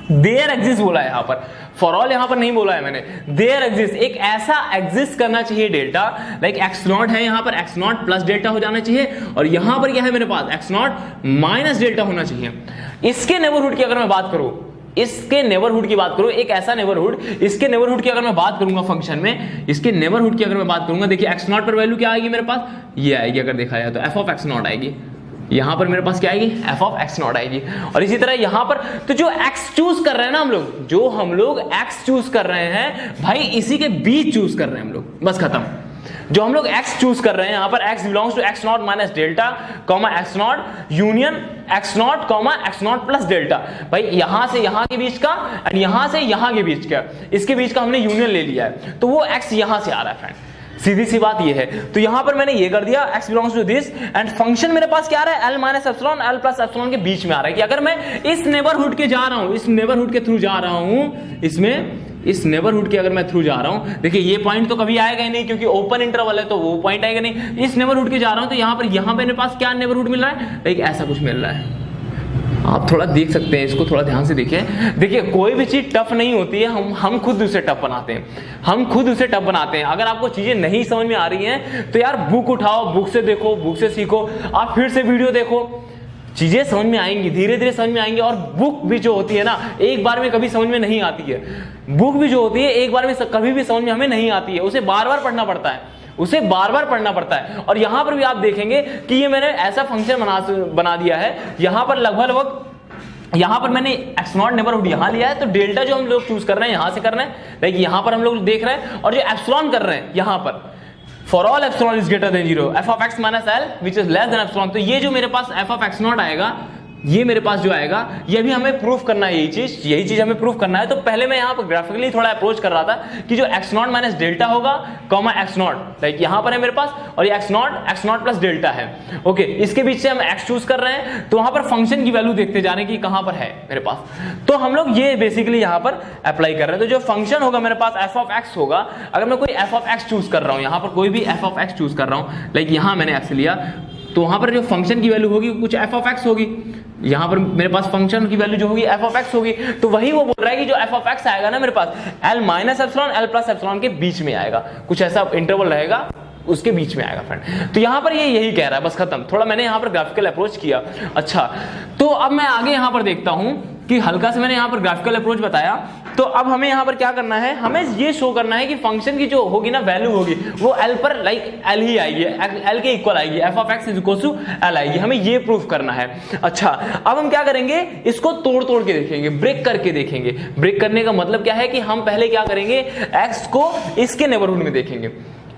देयर एग्जिस्ट बोला है यहां पर, फॉर ऑल यहां पर नहीं बोला है मैंने, देयर एग्जिस्ट, एक ऐसा एग्जिस्ट करना चाहिए डेल्टा, लाइक एक्स नॉट है यहां पर, एक्स नॉट प्लस डेल्टा हो जाना चाहिए, और यहां पर क्या है मेरे पास, एक्स नॉट माइनस डेल्टा होना चाहिए। इसके नेबरहुड की अगर मैं बात करूं, इसके नेबरहुड की बात करूं, एक ऐसा नेबरहुड, इसके नेबरहुड की अगर मैं बात करूंगा फंक्शन में, इसके नेबरहुड की अगर मैं बात करूंगा, देखिए एक्स नॉट पर वैल्यू क्या आएगी मेरे पास, ये आएगी, अगर देखा जाए तो एफ ऑफ एक्स नॉट आएगी, यहां पर मेरे पास क्या आएगी, एफ ऑफ एक्स नॉट आएगी। और इसी तरह यहां पर तो जो एक्स चूज कर रहे हैं ना हम लोग, जो हम लोग एक्स चूज कर रहे हैं भाई, इसी के बीच चूज कर रहे हैं हम लोग, बस खत्म। जो हम लोग x चूज कर रहे हैं यहां पर, x belongs to x naught minus delta comma x naught union x naught comma x naught plus delta, भाई यहां से यहां के बीच का एंड यहां से यहां के बीच का, इसके बीच का हमने यूनियन ले लिया है, तो वो x यहां से आ रहा है फ्रेंड, सीधी सी बात ये है। तो यहां पर मैंने ये कर दिया, x belongs to this and function मेरे पास क्या आ रहा है, l minus epsilon l plus epsilon के बीच में आ रहा है, कि अगर मैं इस नेबरहुड के जा रहा हूं, इस नेबरहुड के थ्रू जा रहा हूं, इसमें इस नेबरहुड के अगर मैं थ्रू जा रहा हूं, देखिए ये पॉइंट तो कभी आएगा ही नहीं क्योंकि ओपन इंटरवल है, तो वो पॉइंट आएगा नहीं, इस नेबरहुड के जा रहा हूं, तो यहां पे मेरे पास क्या नेबरहुड मिल रहा है, लाइक ऐसा कुछ मिल रहा है। आप थोड़ा देख सकते हैं इसको, थोड़ा ध्यान से देखिए। देखिए कोई भी चीज टफ नहीं होती है, हम खुद उसे टफ बनाते हैं, हम खुद उसे टफ बनाते हैं। अगर आपको चीजें नहीं समझ में आ रही हैं तो यार बुक उठाओ, बुक से देखो, बुक से सीखो, आप फिर से वीडियो देखो, चीजें समझ में आएंगी, धीरे धीरे समझ में आएंगी। और बुक भी जो होती है ना, एक बार में कभी समझ में नहीं आती है, बुक भी जो होती है एक बार में कभी भी समझ में हमें नहीं आती है, उसे बार बार पढ़ना पड़ता है, उसे बार बार पढ़ना पड़ता है। और यहां पर भी आप देखेंगे कि ये मैंने ऐसा फंक्शन बना दिया है, यहां पर लगभग यहां पर मैंने एक्स नॉट नेबरहुड यहां लिया है, तो डेल्टा जो हम लोग चूज कर रहे हैं यहां से कर रहे हैं, लाइक यहां पर हम लोग देख रहे हैं, और जो एप्सिलॉन कर रहे हैं यहां पर, for all epsilon is greater than 0 F of x minus L which is less than epsilon, तो ये जो मेरे पास एफ ऑफ एक्स नॉट आएगा ये मेरे पास जो आएगा, ये भी हमें प्रूफ करना है, यही चीज हमें प्रूफ करना है। तो पहले मैं यहाँ पर ग्राफिकली थोड़ा अप्रोच कर रहा था कि जो x0 माइनस डेल्टा होगा कॉमा x0, लाइक यहाँ पर है मेरे पास, और ये x0 प्लस डेल्टा है। ओके, इसके बीच से हम x चूज कर रहे हैं, तो वहां पर फंक्शन की वैल्यू देखते जा रहे हैं कि कहां पर है मेरे पास। तो हम लोग ये बेसिकली यहाँ पर अप्लाई कर रहे हैं। तो जो फंक्शन होगा मेरे पास f ऑफ x होगा, अगर मैं कोई f ऑफ x चूज कर रहा हूँ, यहाँ पर कोई भी f ऑफ x चूज कर रहा हूँ, लाइक यहाँ मैंने x लिया, तो वहां पर जो फंक्शन की वैल्यू होगी कुछ f ऑफ x होगी। यहाँ पर मेरे पास फंक्शन की वैल्यू जो होगी f ऑफ x होगी, तो वही वो बोल रहा है कि जो f ऑफ x आएगा ना मेरे पास l minus epsilon l plus epsilon के बीच में आएगा, कुछ ऐसा इंटरवल रहेगा उसके बीच में आएगा फ्रेंड। तो यहाँ पर ये यही कह रहा है, बस खत्म। थोड़ा मैंने यहाँ पर ग्राफिकल अप्रोच किया। अच्छा, तो अब मैं आगे यहाँ पर देखता हूँ कि हल्का से मैंने यहाँ पर ग्राफिकल अप्रोच बताया। तो अब हमें यहाँ पर क्या करना है, हमें ये शो करना है कि फंक्शन की जो होगी ना वैल्यू होगी वो l पर लाइक l ही आएगी, l के इक्वल आएगी, f of x is equal to l आएगी। हमें ये प्रूफ करना है। अच्छा, अब हम क्या करेंगे, इसको तोड़ के देखेंगे, ब्रेक करके देखेंगे। ब्रेक करने का मतलब क्या है कि हम पहले क्या करेंगे, x को इसके नेबरहुड में देखेंगे,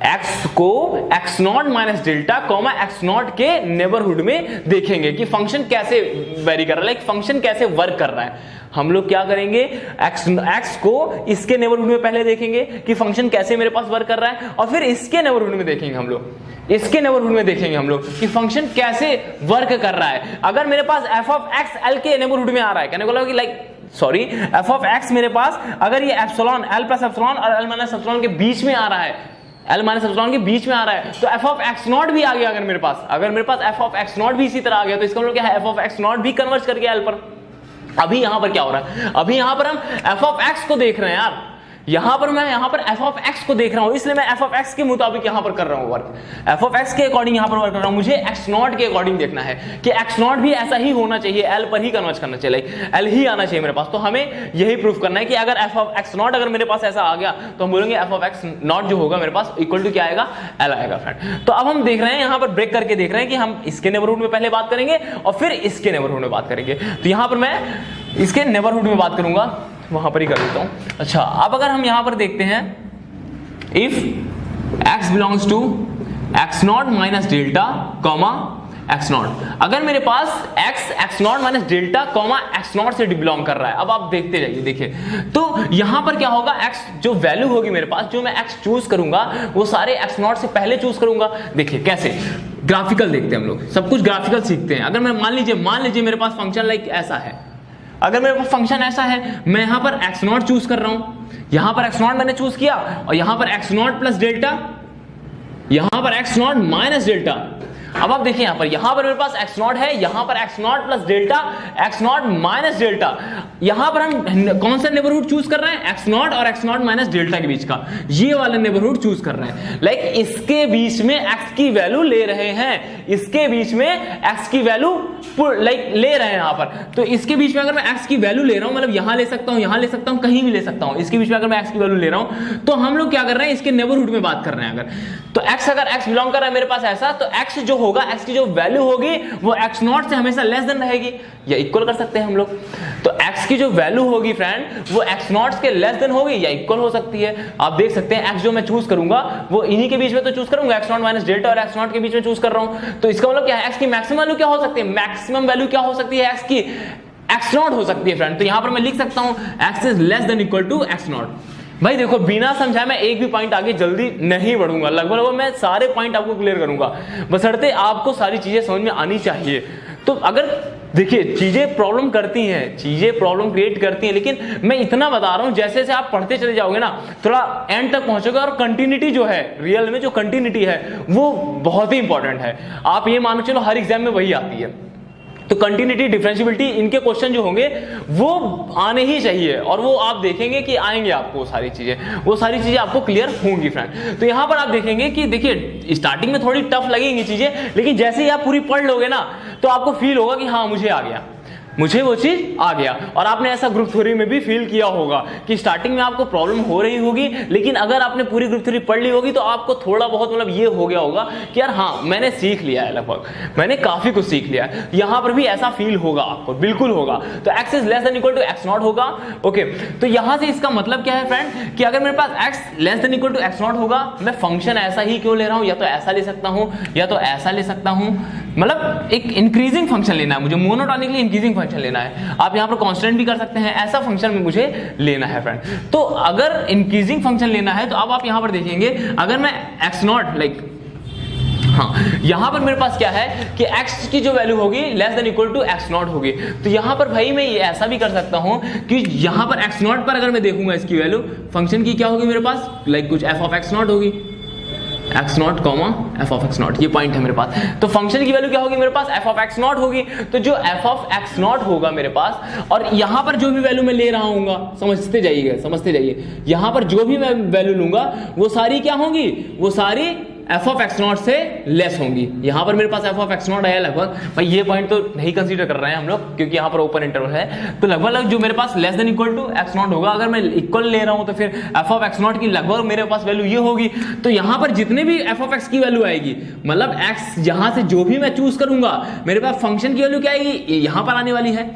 x को x0 minus delta comma x0 के नेबरहुड में देखेंगे कि फंक्शन कैसे वेरी कर रहा है, लाइक फंक्शन कैसे वर्क कर रहा है। हम लोग क्या करेंगे, x को इसके नेबरहुड में पहले देखेंगे कि फंक्शन कैसे मेरे पास वर्क कर रहा है, और फिर इसके नेबरहुड में देखेंगे हम लोग, इसके नेबरहुड में देखेंगे हम लोग कि फंक्शन कैसे वर्क कर रहा है। अगर मेरे पास f ऑफ x l के नेबरहुड में आ रहा है, कहने को लगा कि like sorry f of x मेरे पास अगर ये एप्सिलॉन l प्लस एप्सिलॉन और l माइनस एप्सिलॉन के बीच में आ रहा है, l माइनस एप्सिलॉन के बीच में आ रहा है, तो f ऑफ x0 भी आ गया। अगर मेरे पास f ऑफ x0 भी इसी तरह आ गया, तो इसका मतलब क्या है, f ऑफ x0 भी कन्वर्ज करके l पर। अभी यहां पर क्या हो रहा है, अभी यहां पर हम f ऑफ x को देख रहे हैं यार, यहां पर मैं यहां पर f ऑफ x को देख रहा हूं, इसलिए मैं f ऑफ x के मुताबिक यहां पर कर रहा हूं वर्क, f ऑफ x के अकॉर्डिंग यहां पर वर्क कर रहा हूं। मुझे x0 के अकॉर्डिंग देखना है कि x0 भी ऐसा ही होना चाहिए, l पर ही कन्वर्ज करना चाहिए, l ही आना चाहिए मेरे पास। तो हमें यही प्रूफ करना है कि अगर f ऑफ x0 अगर मेरे पास ऐसा आ गया, तो हम बोलेंगे f ऑफ x0 जो होगा मेरे पास इक्वल टू क्या आएगा, l आएगा फ्रेंड। तो अब हम देख रहे हैं यहां पर ब्रेक करके देख रहे हैं कि हम इसके नेबरहुड में पहले बात करेंगे और फिर इसके नेबरहुड में बात करेंगे। तो यहां पर मैं इसके नेबरहुड में बात करूंगा, वहां पर ही कर देता हूं। अच्छा, अब अगर हम यहां पर देखते हैं, if x belongs to x0 minus delta comma x0, अगर मेरे पास x0 minus delta comma x0 से बिलोंग कर रहा है। अब आप देखते जाइए, देखिए तो यहां पर क्या होगा, x जो वैल्यू होगी मेरे पास, जो मैं x चूज करूंगा वो सारे x0 से पहले चूज करूंगा। देखिए कैसे, ग्राफिकल देखते हैं हम लोग, सब कुछ ग्राफिकल सीखते हैं। अगर मैं मान लीजिए मेरे पास फंक्शन लाइक ऐसा है, अगर मेरे पास फंक्शन ऐसा है, मैं यहां पर x0 चूज कर रहा हूं, यहां पर x0 मैंने चूज किया, और यहां पर x0 प्लस डेल्टा, यहां पर x0 माइनस डेल्टा। अब आप देखिए यहां पर मेरे पास x0 है, यहां पर x0 plus delta, x0 minus delta. यहां पर हम कौन सा नेबरहुड चूज कर रहे हैं, x0 और x0 माइनस डेल्टा के बीच का, ये वाला नेबरहुड चूज कर रहे हैं। लाइक इसके बीच में x की वैल्यू ले रहे हैं, इसके बीच में x की वैल्यू लाइक ले रहे हैं यहां पर। तो इसके बीच में अगर मैं x की वैल्यू ले रहा हूं, मतलब यहां ले सकता हूं, यहां ले सकता हूं, कहीं भी ले सकता हूं, इसके बीच में अगर मैं x की वैल्यू ले रहा हूं, तो हम लोग क्या कर रहे हैं, इसके नेबरहुड में बात कर रहे हैं। अगर तो अगर x बिलोंग कर रहा है मेरे पास ऐसा, तो x जो होगा, x की जो वैल्यू होगी वो x0 से हमेशा लेस देन रहेगी, या इक्वल कर सकते हैं हम लोग। तो x की जो वैल्यू होगी फ्रेंड वो x0 के लेस देन होगी या इक्वल हो सकती है। आप देख सकते हैं x जो मैं चूज करूंगा वो इन्हीं के बीच में तो चूज करूंगा, x0 माइनस डेल्टा और x0 के बीच में चूज कर रहा हूं। तो इसका मतलब क्या है, x की मैक्सिमम वैल्यू क्या हो सकती है, मैक्सिमम वैल्यू क्या हो सकती है, x की x0 हो सकती है फ्रेंड। तो यहां पर मैं लिख सकता हूं x is less than equal to x0। भाई देखो, बिना समझाए मैं एक भी पॉइंट आगे जल्दी नहीं बढ़ूंगा, लगभग मैं सारे पॉइंट आपको क्लियर करूंगा, बशर्ते आपको सारी चीजें समझ में आनी चाहिए। तो अगर देखिए, चीजें प्रॉब्लम करती हैं, चीजें प्रॉब्लम क्रिएट करती हैं, लेकिन मैं इतना बता रहा हूं, जैसे जैसे आप पढ़ते चले जाओगे ना, थोड़ा एंड तक पहुंचोगे, और कंटिन्यूटी जो है, रियल में जो कंटिन्यूटी है वो बहुत ही इंपॉर्टेंट है। आप ये मानो चलो हर एग्जाम में वही आती है। तो कंटिन्यूटी, डिफरेंशिएबिलिटी, इनके क्वेश्चन जो होंगे वो आने ही चाहिए, और वो आप देखेंगे कि आएंगे आपको सारी चीजें आपको क्लियर होंगी फ्रेंड। तो यहां पर आप देखेंगे कि देखिए स्टार्टिंग में थोड़ी टफ लगेंगी चीजें, लेकिन जैसे ही आप पूरी पढ़ लोगे ना, तो आपको फील होगा कि हाँ मुझे आ गया, मुझे वो चीज आ गया। और आपने ऐसा ग्रुप थ्योरी में भी फील किया होगा कि स्टार्टिंग में आपको प्रॉब्लम हो रही होगी, लेकिन अगर आपने पूरी ग्रुप थ्योरी पढ़ ली होगी तो आपको थोड़ा बहुत मतलब ये हो गया होगा कि यार हाँ मैंने सीख लिया है, लगभग मैंने काफी कुछ सीख लिया है। यहां पर भी ऐसा फील होगा आपको, बिल्कुल होगा। तो x is less than equal to x0 होगा। ओके, तो यहां से इसका मतलब क्या है फ्रेंड, कि अगर मेरे पास x less than equal to x0 होगा, मैं फंक्शन ऐसा ही क्यों ले रहा हूं, या तो ऐसा ले सकता हूं या तो ऐसा ले सकता हूं। मतलब एक इंक्रीजिंग फंक्शन लेना है मुझे, मोनोटोनिकली इंक्रीजिंग फंक्शन लेना है। आप यहाँ पर कांस्टेंट भी कर सकते हैं, ऐसा फंक्शन में मुझे लेना है फ्रेंड। तो अगर इंक्रीजिंग फंक्शन लेना है तो अब आप यहाँ पर देखेंगे, अगर मैं एक्स नॉट लाइक यहां पर मेरे पास क्या है कि x की जो वैल्यू होगी less than equal to x naught होगी, तो यहां पर भाई मैं ये ऐसा भी कर सकता हूं कि यहां पर एक्स नॉट पर अगर मैं देखूंगा इसकी वैल्यू फंक्शन की क्या होगी मेरे पास, लाइक कुछ एफ ऑफ एक्स नॉट होगी, x naught comma F of X not, ये पॉइंट है मेरे पास। तो फंक्शन की वैल्यू क्या होगी मेरे पास, एफ ऑफ एक्स नॉट होगी। तो जो एफ ऑफ एक्स नॉट होगा मेरे पास, और यहां पर जो भी वैल्यू मैं ले रहा हूंगा, समझते जाइए, यहां पर जो भी मैं वैल्यू लूंगा वो सारी क्या होंगी, वो सारी एफ ऑफ एक्स नॉट से लेस होंगी। यहां पर मेरे पास एफ ऑफ एक्स नॉट आया लगभग, भाई ये पॉइंट तो नहीं कंसीडर कर रहे हैं हम लोग क्योंकि यहां पर ओपन इंटरवल है, तो लगभग जो मेरे पास less than equal to x not होगा। अगर मैं इक्वल ले रहा हूं तो फिर एफ ऑफ एक्स नॉट की लगभग मेरे पास वैल्यू ये होगी। तो यहां पर जितने भी एफ ऑफ एक्स की वैल्यू आएगी, मतलब एक्स यहां से जो भी मैं चूज करूंगा, मेरे पास फंक्शन की वैल्यू क्या आएगी, यहां पर आने वाली है।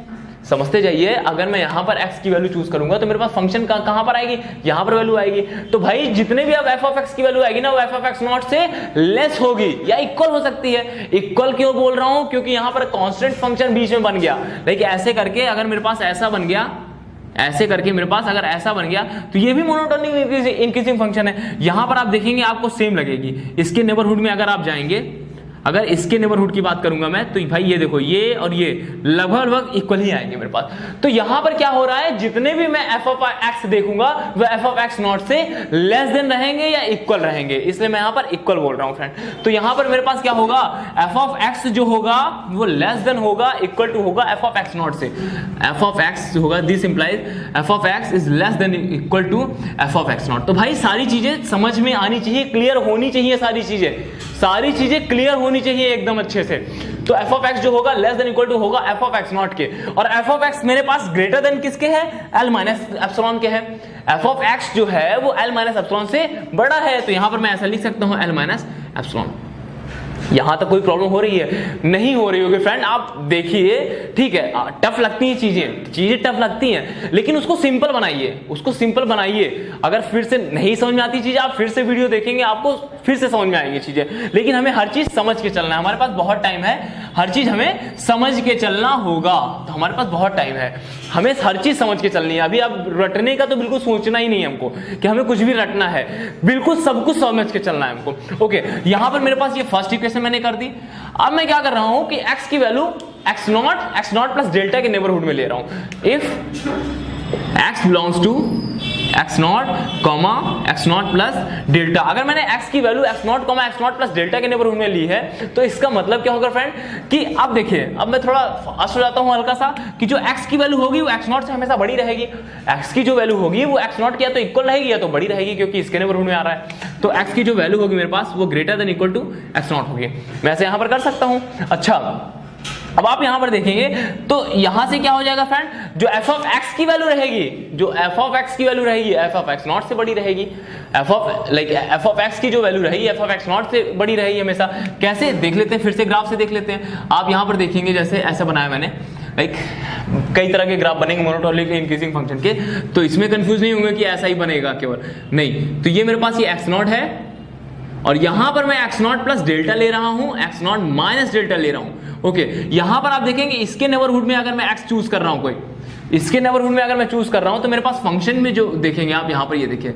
समझते जाइए, अगर मैं यहां पर x की वैल्यू चूज करूंगा तो मेरे पास फंक्शन कहां पर आएगी, यहां पर वैल्यू आएगी। तो भाई जितने भी अब f ऑफ x की वैल्यू आएगी ना, वो f ऑफ x नॉट से लेस होगी या इक्वल हो सकती है। इक्वल क्यों बोल रहा हूं, क्योंकि यहां पर कांस्टेंट फंक्शन बीच में बन गया। लेकिन ऐसे करके अगर मेरे पास ऐसा बन गया, ऐसे करके मेरे पास अगर ऐसा बन गया, तो ये भी मोनोटोनिक इंक्रीजिंग फंक्शन है। यहां पर आप देखेंगे आपको सेम लगेगी। इसके नेबरहुड में अगर आप जाएंगे, अगर इसके नेबरहुड की बात करूंगा मैं, तो भाई ये देखो, ये और ये लगभग इक्वल ही आएंगे मेरे पास। तो यहां पर क्या हो रहा है, जितने भी मैं एफ ऑफ एक्स देखूंगा वो एफ ऑफ एक्स नॉट से लेस देन रहेंगे या इक्वल रहेंगे, इसलिए मैं यहां पर इक्वल बोल रहा हूं फ्रेंड। तो यहां पर मेरे पास क्या होगा, एफ ऑफ एक्स जो होगा वो लेस देन होगा, इक्वल टू होगा एफ ऑफ एक्स नॉट से। एफ ऑफ एक्स होगा, this implies F of X is less than equal to F of X naught. तो भाई सारी चीजें समझ में आनी चाहिए, क्लियर होनी चाहिए, सारी चीजें क्लियर होनी चाहिए एकदम अच्छे से। तो एफ ऑफ एक्स जो होगा लेस देन इक्वल टू होगा एफ ऑफ एक्स नॉट के, और एफ ऑफ एक्स मेरे पास ग्रेटर देन किसके है, एल माइनस एप्सिलॉन के है। एफ ऑफ एक्स जो है वो एल माइनस एप्सिलॉन से बड़ा है, तो यहां पर मैं ऐसा लिख सकता हूं एल माइनस एप्सिलॉन। यहां तक कोई प्रॉब्लम हो रही है, नहीं हो रही होगी फ्रेंड, आप देखिए, ठीक है। टफ लगती हैं चीजें टफ लगती हैं, लेकिन उसको सिंपल बनाइए, अगर फिर से नहीं समझ में आती चीजें, आप फिर से वीडियो देखेंगे, आपको फिर से समझ में आएंगी चीजें। लेकिन हमें हर चीज समझ के चलना है, हमारे पास बहुत टाइम है, हर चीज हमें समझ के चलना होगा। तो हमारे पास बहुत टाइम है, हमें हर चीज समझ के चलनी है। अभी आप रटने का तो बिल्कुल सोचना ही नहीं है हमको कि हमें कुछ भी रटना है, बिल्कुल सब कुछ समझ के चलना है हमको। ओके, यहां पर मेरे पास ये फर्स्ट इक्वेशन मैंने कर दी। अब मैं क्या कर रहा हूं कि x की value X not plus delta के नेबरहुड में ले रहा हूं। If x belongs to x naught comma X not plus delta, अगर मैंने x की value X naught comma X not plus delta के नेबरहुड में ली है, तो इसका मतलब क्या होगा फ्रेंड कि अब देखिए, अब मैं थोड़ा फास्ट हो जाता हूं हल्का सा, कि जो x की वैल्यू होगी वो एक्स नॉट से हमेशा बड़ी रहेगी। x की जो वैल्यू होगी वो एक्स नॉट की या तो इक्वल रहेगी या तो बड़ी रहेगी, क्योंकि इसके नेबरहुड में आ रहा है। तो x की जो वैल्यू होगी मेरे पास वो greater than equal to x naught होगी। मैं ऐसे यहां पर कर सकता हूं। अच्छा, अब आप यहां पर देखेंगे तो यहां से क्या हो जाएगा फ्रेंड, जो एफ ऑफ एक्स की वैल्यू रहेगी, एफ ऑफ एक्स नॉट से बड़ी रहेगी। एफ ऑफ एक्स की जो वैल्यू रहेगी एफ ऑफ एक्स नॉट से बड़ी रहेगी हमेशा। कैसे देख लेते हैं, फिर से ग्राफ से देख लेते हैं। आप यहां पर देखेंगे, जैसे ऐसा बनाया मैंने, लाइक कई तरह के ग्राफ बनेंगे मोनोटोनिक इंक्रीजिंग फंक्शन के, तो इसमें कंफ्यूज नहीं होंगे कि ऐसा ही बनेगा केवल, नहीं। तो ये मेरे पास ये एक्स नॉट है, और यहां पर मैं एक्स नॉट प्लस डेल्टा ले रहा हूं, एक्स नॉट माइनस डेल्टा ले रहा हूं। ओके, यहां पर आप देखेंगे इसके नेबरहुड में अगर मैं एक्स चूज कर रहा हूं, कोई इसके नेबरहुड में अगर मैं चूज कर रहा हूं, तो मेरे पास फंक्शन में जो देखेंगे आप यहां पर, ये देखिए,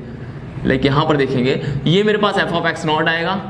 लाइक यहां पर देखेंगे, ये मेरे पास एफ ऑफ एक्स नॉट आएगा,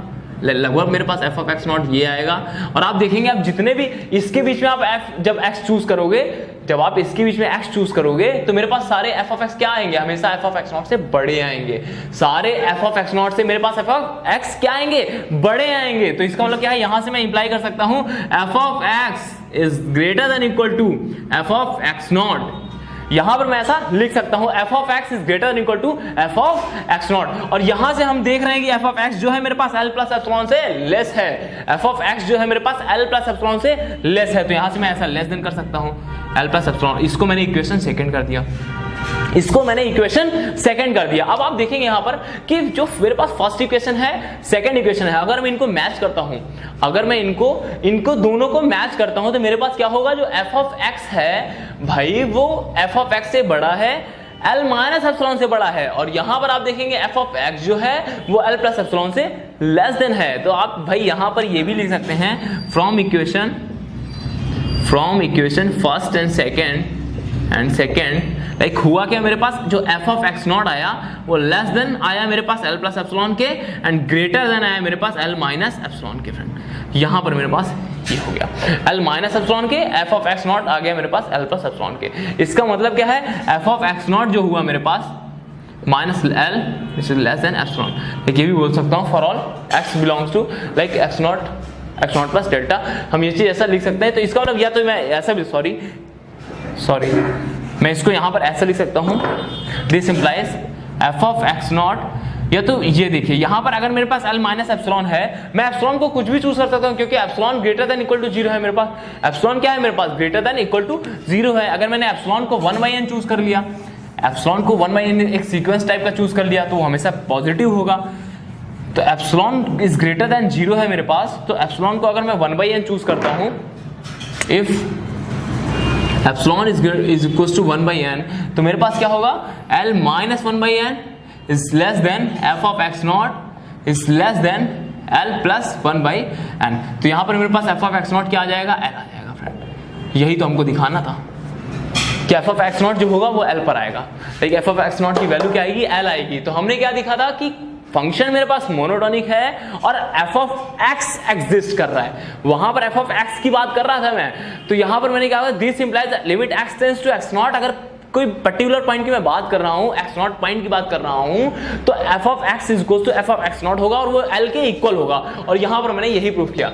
लगभग मेरे पास एफ ऑफ एक्स नॉट ये आएगा। और आप देखेंगे आप जितने भी इसके बीच में आप एफ जब एक्स चूज करोगे, जब आप इसके बीच में एक्स चूज करोगे, तो मेरे पास सारे एफ ऑफ एक्स क्या आएंगे, हमेशा एफ ऑफ एक्स नॉट से बड़े आएंगे। सारे एफ ऑफ एक्स नॉट से मेरे पास एफ ऑफ एक्स क्या आएंगे, बड़े आएंगे। तो इसका मतलब क्या है, यहां से मैं इंप्लाई कर सकता हूं F of X is greater than equal to F of X naught. यहां पर मैं ऐसा लिख सकता हूं, F of X is greater than equal to F of X naught. और यहां से हम देख रहे हैं कि एफ ऑफ एक्स जो है मेरे पास एल प्लस एप्सिलॉन से लेस है, एफ ऑफ एक्स जो है मेरे पास एल प्लस एप्सिलॉन से लेस है। तो यहां से मैं ऐसा लेस देन कर सकता हूं एल प्लस एप्सिलॉन। इसको मैंने इक्वेशन सेकंड कर दिया, अब आप देखेंगे यहां पर कि जो मेरे पास फर्स्ट इक्वेशन है, सेकंड इक्वेशन है, अगर मैं इनको मैच करता हूं, अगर मैं इनको दोनों को मैच करता हूं, तो मेरे पास क्या होगा, जो एफ ऑफ एक्स है भाई वो एफ ऑफ एक्स से बड़ा है, एल माइनस एप्सिलॉन से बड़ा है। और यहां पर आप देखेंगे एफ ऑफ एक्स जो है वो एल प्लस एप्सिलॉन से लेस देन है, तो आप भाई यहां पर ये भी लिख सकते हैं from equation first and second like हुआ क्या मेरे पास जो एफ ऑफ एक्स नॉट आया वो लेस देन आया मेरे पास एल प्लस एप्सिलॉन के एंड ग्रेटर देन आया मेरे पास एल माइनस एप्सिलॉन के। फ्रेंड यहां पर मेरे पास ये हो गया एल माइनस एप्सिलॉन के, एफ ऑफ एक्स नॉट आ गया मेरे पास एल प्लस एप्सिलॉन के। इसका मतलब क्या है, एफ ऑफ एक्स नॉट जो हुआ मेरे पास minus l is less than epsilon. ये भी बोल सकता हूँ for all x belongs to like x not plus delta, हम ये चीज ऐसा लिख सकते हैं। तो इसका मतलब या तो मैं ऐसा भी सॉरी मैं इसको यहां पर ऐसा लिख सकता हूं, this implies F of X not, या तो ये देखिए यहां पर अगर मेरे पास एल माइनस एप्सिलॉन है, मैं एप्सिलॉन को कुछ भी चूज कर सकता हूं क्योंकि epsilon greater than equal to 0 है मेरे पास। एप्सिलॉन क्या है मेरे पास, ग्रेटर देन इक्वल टू 0 है। अगर मैंने एप्सिलॉन को 1/n चूज कर लिया, एप्सिलॉन को 1/n एक सीक्वेंस टाइप का चूज कर लिया तो वो हमेशा पॉजिटिव होगा। तो एप्सिलॉन इज ग्रेटर देन 0 है मेरे पास, तो एप्सिलॉन को अगर मैं 1/n चूज करता हूं, if epsilon is equal to 1/n, तो मेरे पास क्या होगा, L minus 1/n is less than F of X naught is less than L plus 1/n। तो यहां पर मेरे पास एफ ऑफ एक्स नॉट क्या आ जाएगा, L आ जाएगा। फ्रेंड यही तो हमको दिखाना था कि एफ ऑफ एक्स नॉट जो होगा वो L पर आएगा, लेकिन एफ ऑफ एक्स नॉट की वैल्यू क्या आएगी, L आएगी। तो हमने क्या दिखा था कि फंक्शन मेरे पास मोनोटोनिक है और एफ ऑफ एक्स एग्जिस्ट कर रहा है, वहां पर एफ ऑफ एक्स की बात कर रहा था मैं। तो यहां पर मैंने कहा this implies limit X tends to x naught, अगर कोई पर्टिकुलर पॉइंट की मैं बात कर रहा हूं, एक्स नॉट पॉइंट की बात कर रहा हूं, तो F of X is equal to F of X not होगा और वो एल के इक्वल होगा। और यहां पर मैंने यही प्रूफ किया।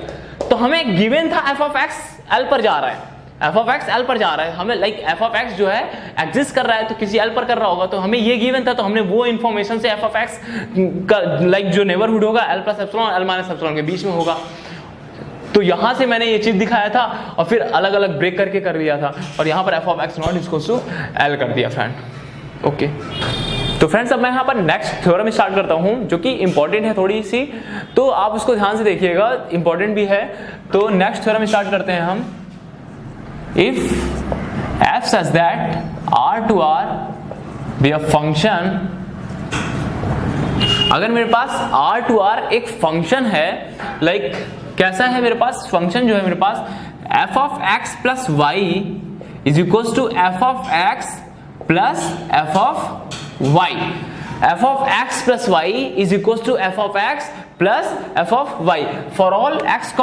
तो हमें गिवन था एफ ऑफ एक्स एल पर जा रहा है, एफ ऑफ एक्स एल पर जा रहा है, हमें लाइक एफ ऑफ एक्स जो है एग्जिस्ट कर रहा है तो किसी एल पर कर रहा होगा, तो हमें ये गिवन था। तो हमने वो इन्फॉर्मेशन से एफ ऑफ एक्स का लाइक जो नेबरहुड होगा L plus epsilon L minus epsilon के बीच में होगा, तो यहां से मैंने ये चीज दिखाया था और फिर अलग अलग ब्रेक करके कर दिया था और यहां पर F of X naught equal to L कर दिया फ्रेंड। ओके, तो फ्रेंड्स अब मैं यहाँ पर नेक्स्ट थ्योरम स्टार्ट करता हूँ जो कि इंपॉर्टेंट है थोड़ी सी, तो आप उसको ध्यान से देखिएगा, इंपॉर्टेंट भी है। तो नेक्स्ट थ्योरम स्टार्ट करते हैं हम। If f such that R to R be a function, अगर मेरे पास R to R एक फंक्शन है, लाइक कैसा है मेरे पास फंक्शन जो है मेरे पास f of x plus y is equals to f of x plus f of y, f of x plus y is equals to f of x plus f of y for all x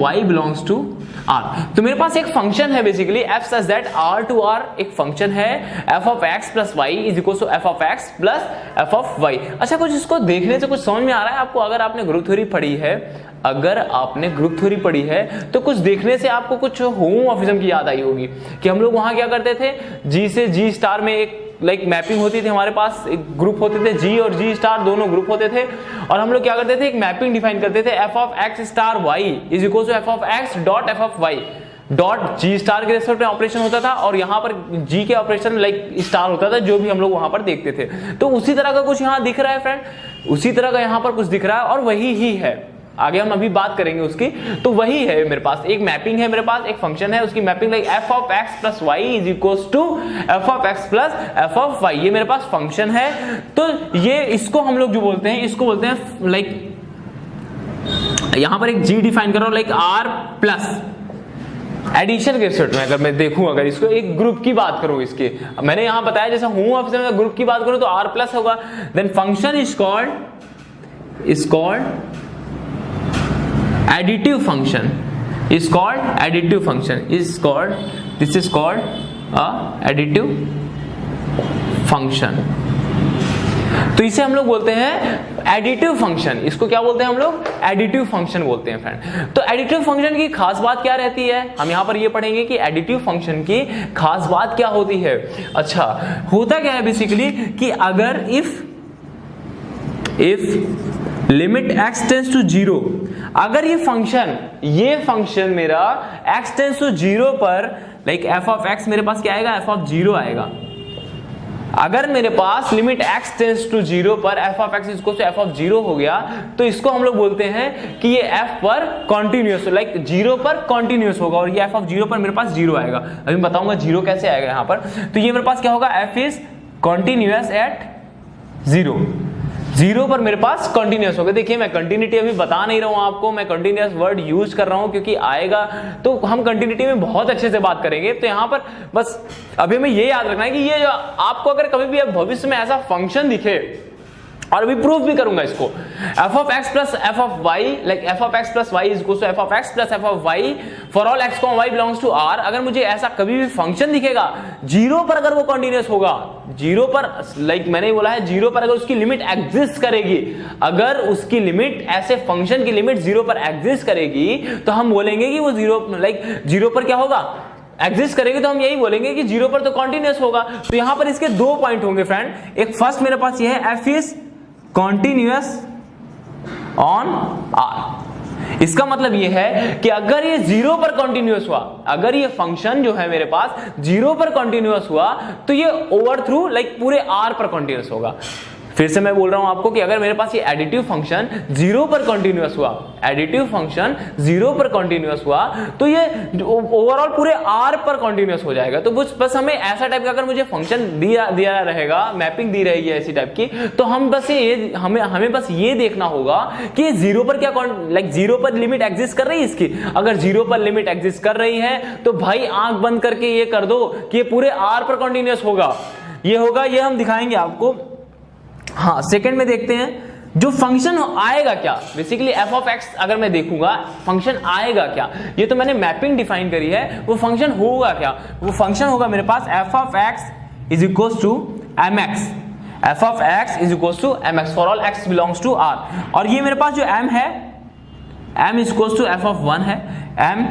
y belongs to R। तो मेरे पास एक function है basically f such that R to R एक function है f of x plus y is equal to f of x plus f of y। अच्छा, कुछ इसको देखने से कुछ समझ में आ रहा है आपको? अगर आपने ग्रुप थ्योरी पढ़ी है, तो कुछ देखने से आपको कुछ होमोमॉर्फिज्म की याद आई होगी कि हम लोग वहां क्या करते थे, G से G स्टार में एक लाइक मैपिंग होती थी, हमारे पास एक ग्रुप होते थे G और G स्टार दोनों ग्रुप होते थे और हम लोग क्या करते थे, एक मैपिंग डिफाइन करते थे f of x star y is equal to f of x dot f of y dot G star के रेस्पेक्ट में ऑपरेशन होता था और यहाँ पर G के ऑपरेशन लाइक स्टार होता था, जो भी हम लोग वहां पर देखते थे। तो उसी तरह का कुछ यहाँ दिख रहा है फ्रेंड, उसी तरह का यहाँ पर कुछ दिख रहा है और वही ही है, आगे हम अभी बात करेंगे उसकी। तो वही है मेरे पास, एक मैपिंग है मेरे पास, एक फंक्शन है, उसकी mapping like f of x plus y is equals to f of x plus f of y, ये मेरे पास फंक्शन है। तो ये इसको हम लोग जो बोलते हैं, इसको बोलते हैं लाइक यहां पर एक g डिफाइन करो लाइक r प्लस एडिशन के सेट में, अगर मैं देखूं, अगर इसको एक ग्रुप की बात करूं, इसके मैंने यहां बताया जैसे होमोमॉर्फिज्म में ग्रुप की बात करूं तो r प्लस होगा, then function is called additive function is called additive function is called this is called a additive function। तो इसे हम लोग बोलते हैं एडिटिव फंक्शन, इसको क्या बोलते हैं हम लोग, एडिटिव फंक्शन बोलते हैं फ्रेंड। तो एडिटिव फंक्शन की खास बात क्या रहती है, हम यहां पर ये पढ़ेंगे कि एडिटिव फंक्शन की खास बात क्या होती है। अच्छा, होता क्या है बेसिकली कि अगर if limit x tends to 0, अगर ये फंक्शन मेरा x टेंस टू 0 पर लाइक f ऑफ x मेरे पास क्या आएगा, f ऑफ 0 आएगा। अगर मेरे पास लिमिट x टेंस टू 0 पर f of x equal to f of 0 हो गया, तो इसको हम लोग बोलते हैं कि ये f पर कॉन्टिन्यूअस लाइक 0 पर कॉन्टिन्यूअस होगा और ये f ऑफ 0 पर मेरे पास 0 आएगा। अभी मैं बताऊंगा 0 कैसे आएगा यहाँ पर। तो ये मेरे पास क्या होगा, f इज कॉन्टिन्यूअस एट 0, 0 पर मेरे पास कंटिन्यूअस हो गया। देखिए मैं कंटिन्यूटी अभी बता नहीं रहा हूं आपको, मैं कंटिन्यूअस वर्ड यूज कर रहा हूं क्योंकि आएगा तो हम कंटिन्यूटी में बहुत अच्छे से बात करेंगे। तो यहां पर बस अभी हमें ये याद रखना है कि ये जो आपको अगर कभी भी भविष्य में ऐसा फंक्शन दिखे, और अभी प्रूफ भी करूंगा इसको, f of x plus f of y, like f of x plus y is equals to f of x plus f of y for all x, y belongs to r। अगर मुझे ऐसा कभी भी function दिखेगा 0 पर, अगर वो continuous होगा 0 पर, लाइक मैंने ही बोला है 0 पर अगर उसकी लिमिट एग्जिस्ट करेगी, अगर उसकी लिमिट, ऐसे फंक्शन की लिमिट 0 पर एग्जिस्ट करेगी तो हम बोलेंगे कि वो 0 पर क्या होगा, एग्जिस्ट करेगी, तो हम यही बोलेंगे कि 0 पर तो कंटिन्यूअस होगा। तो यहां पर इसके 2 पॉइंट होंगे फ्रेंड। एक फर्स्ट मेरे पास ये है f is continuous on R। इसका मतलब ये है कि अगर ये 0 पर कॉन्टिन्यूअस हुआ, अगर ये फंक्शन जो है मेरे पास 0 पर कॉन्टिन्यूअस हुआ तो ये ओवर थ्रू लाइक पूरे R पर कॉन्टिन्यूअस होगा। फिर से मैं बोल रहा हूं आपको कि अगर मेरे पास ये एडिटिव फंक्शन 0 पर कंटिन्यूअस हुआ, एडिटिव फंक्शन 0 पर कंटिन्यूअस हुआ तो ये ओवरऑल पूरे R पर कंटिन्यूअस हो जाएगा। तो बस हमें ऐसा टाइप का अगर मुझे फंक्शन दिया रहेगा, मैपिंग दी रहेगी ऐसी टाइप की, तो हम बस ये हमें बस ये देखना होगा कि 0 पर क्या लाइक 0 पर लिमिट एग्जिस्ट कर रही है इसकी। अगर 0 पर लिमिट एग्जिस्ट कर रही है तो भाई आंख बंद करके ये कर दो कि ये पूरे R पर कंटिन्यूअस होगा, ये होगा, ये हम दिखाएंगे आपको। हाँ, सेकंड में देखते हैं जो फंक्शन आएगा क्या, बेसिकली f of x अगर मैं देखूंगा फंक्शन आएगा क्या, ये तो मैंने मैपिंग डिफाइन करी है, वो फंक्शन होगा क्या, वो फंक्शन होगा मेरे पास f of x is equal to mx, f of x is equal to mx for all x belongs to r। और ये मेरे पास जो m है, m is equal to f of 1 है, m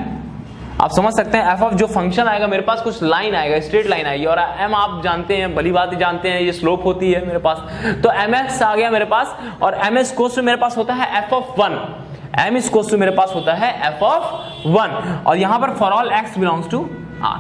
आप समझ सकते हैं f of जो फंक्शन आएगा मेरे पास कुछ लाइन आएगा, स्ट्रेट लाइन आएगी, और m आप जानते हैं, भली बात जानते हैं, ये स्लोप होती है मेरे पास। तो mx आ गया मेरे पास, और ms कोस मेरे पास होता है f of 1, m इज कोस मेरे पास होता है f of 1, और यहां पर for all x belongs to r।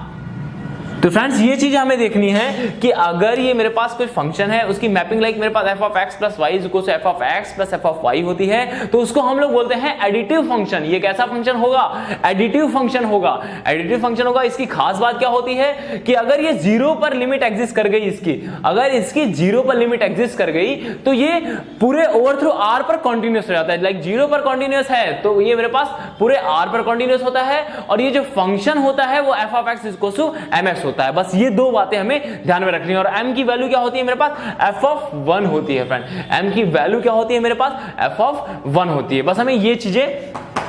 तो फ्रेंड्स ये चीज हमें देखनी है कि अगर ये मेरे पास कोई फंक्शन है, उसकी मैपिंग लाइक मेरे पास f of x plus y is equal to f of x plus f of y होती है, तो उसको हम लोग बोलते हैं एडिटिव फंक्शन। ये कैसा फंक्शन होगा, एडिटिव फंक्शन होगा, एडिटिव फंक्शन होगा। इसकी खास बात क्या होती है कि अगर ये 0 पर लिमिट एग्जिस्ट कर गई इसकी, अगर इसकी 0 पर लिमिट एग्जिस्ट कर गई तो ये पूरे ओवर थ्रू R पर कंटिन्यूअस हो जाता है। लाइक 0 पर कंटिन्यूअस है तो ये मेरे पास पूरे R पर कंटिन्यूअस होता है, और ये जो फंक्शन होता है वो f of x is equal to mx होता है। बस ये 2 बातें हमें ध्यान में रखनी है। और m की वैल्यू क्या होती है मेरे पास, f of 1 होती है फ्रेंड। m की वैल्यू क्या होती है मेरे पास, f of 1 होती है। बस हमें ये चीजें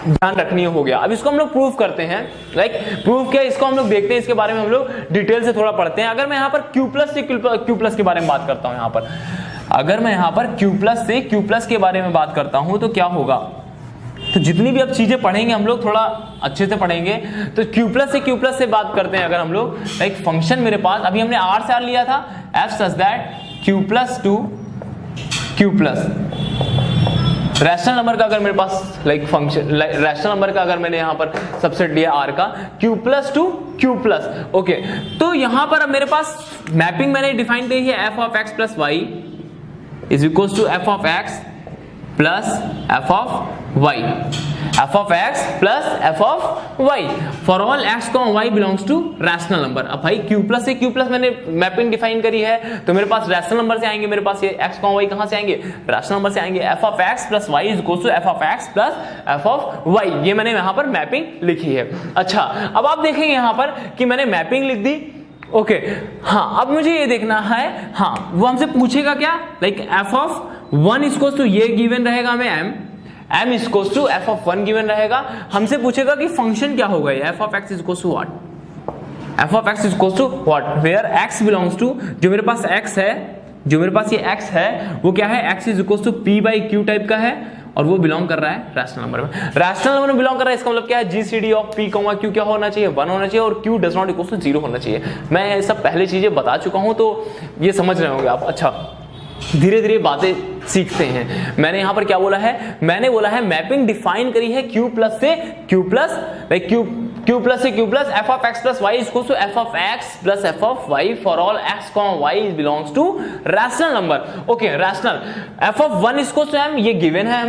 ध्यान रखनी हो गया। अब इसको हम लोग प्रूफ करते हैं, लाइक प्रूफ क्या, इसको हम लोग देखते हैं, इसके बारे में हम लोग डिटेल से थोड़ा पढ़ते हैं। अगर मैं यहाँ पर q प्लस से q प्लस के बारे में बात करता हूँ, यहाँ पर अगर मैं यहाँ पर q प्लस से q प्लस के बारे में बात करता हूँ तो क्या होगा, तो जितनी भी अब चीजें पढ़ेंगे हम लोग थोड़ा अच्छे से पढ़ेंगे। तो q प्लस से बात करते हैं। अगर हम लोग लाइक फंक्शन मेरे पास अभी हमने r से r लिया था, f such that q plus two q plus rational number का, अगर मेरे पास लाइक फंक्शन रैशनल नंबर का अगर मैंने यहाँ पर सबसेट लिया r का, q plus two q plus, okay. तो यहाँ पर अब मेरे पास मैपिंग मैंने डिफाइन करी है, f of x plus y is equal to f of x plus f of y, f of x plus f of y for all x, y belongs to rational number. अब भाई q plus से q plus मैंने mapping define करी है, तो मेरे पास rational number से आएंगे, मेरे पास ये x, y कहां से आएंगे, रैशनल नंबर से आएंगे। f of x plus y is equal to f of x plus f of y, ये मैंने यहां पर मैपिंग लिखी है। अच्छा, अब आप देखेंगे यहां पर कि मैंने मैपिंग लिख दी, ओके। हाँ, अब मुझे ये देखना है, हाँ वो हमसे पूछेगा क्या, like f of 1 equals to ये गिवन रहेगा हमें m equals to f of 1 given रहेगा। हमसे पूछेगा कि फंक्शन क्या होगा, ये f of x equals to what, f of x equals to what, where x belongs to, जो मेरे पास x है, जो मेरे पास ये x है वो क्या है, x is equals to p by q type का है, और वो बिलोंग कर रहा है रैशनल नंबर में। रैशनल नंबर में बिलोंग कर रहा है, इसका मतलब क्या है, जीसीडी ऑफ p, q क्या होना चाहिए, 1 होना चाहिए, और q does not equal to 0 होना चाहिए। मैं ये सब पहले चीजें बता चुका हूं, तो ये समझ रहे होंगे आप। अच्छा, धीरे धीरे बातें सीखते हैं। मैंने यहां पर क्या बोला है, मैंने बोला है मैपिंग डिफाइन करी है q प्लस से q plus, like q plus से q plus f of x plus y equals to f of x plus f of y for all x, y belongs to rational number, okay. Rational f of 1 equals to m, ये given है,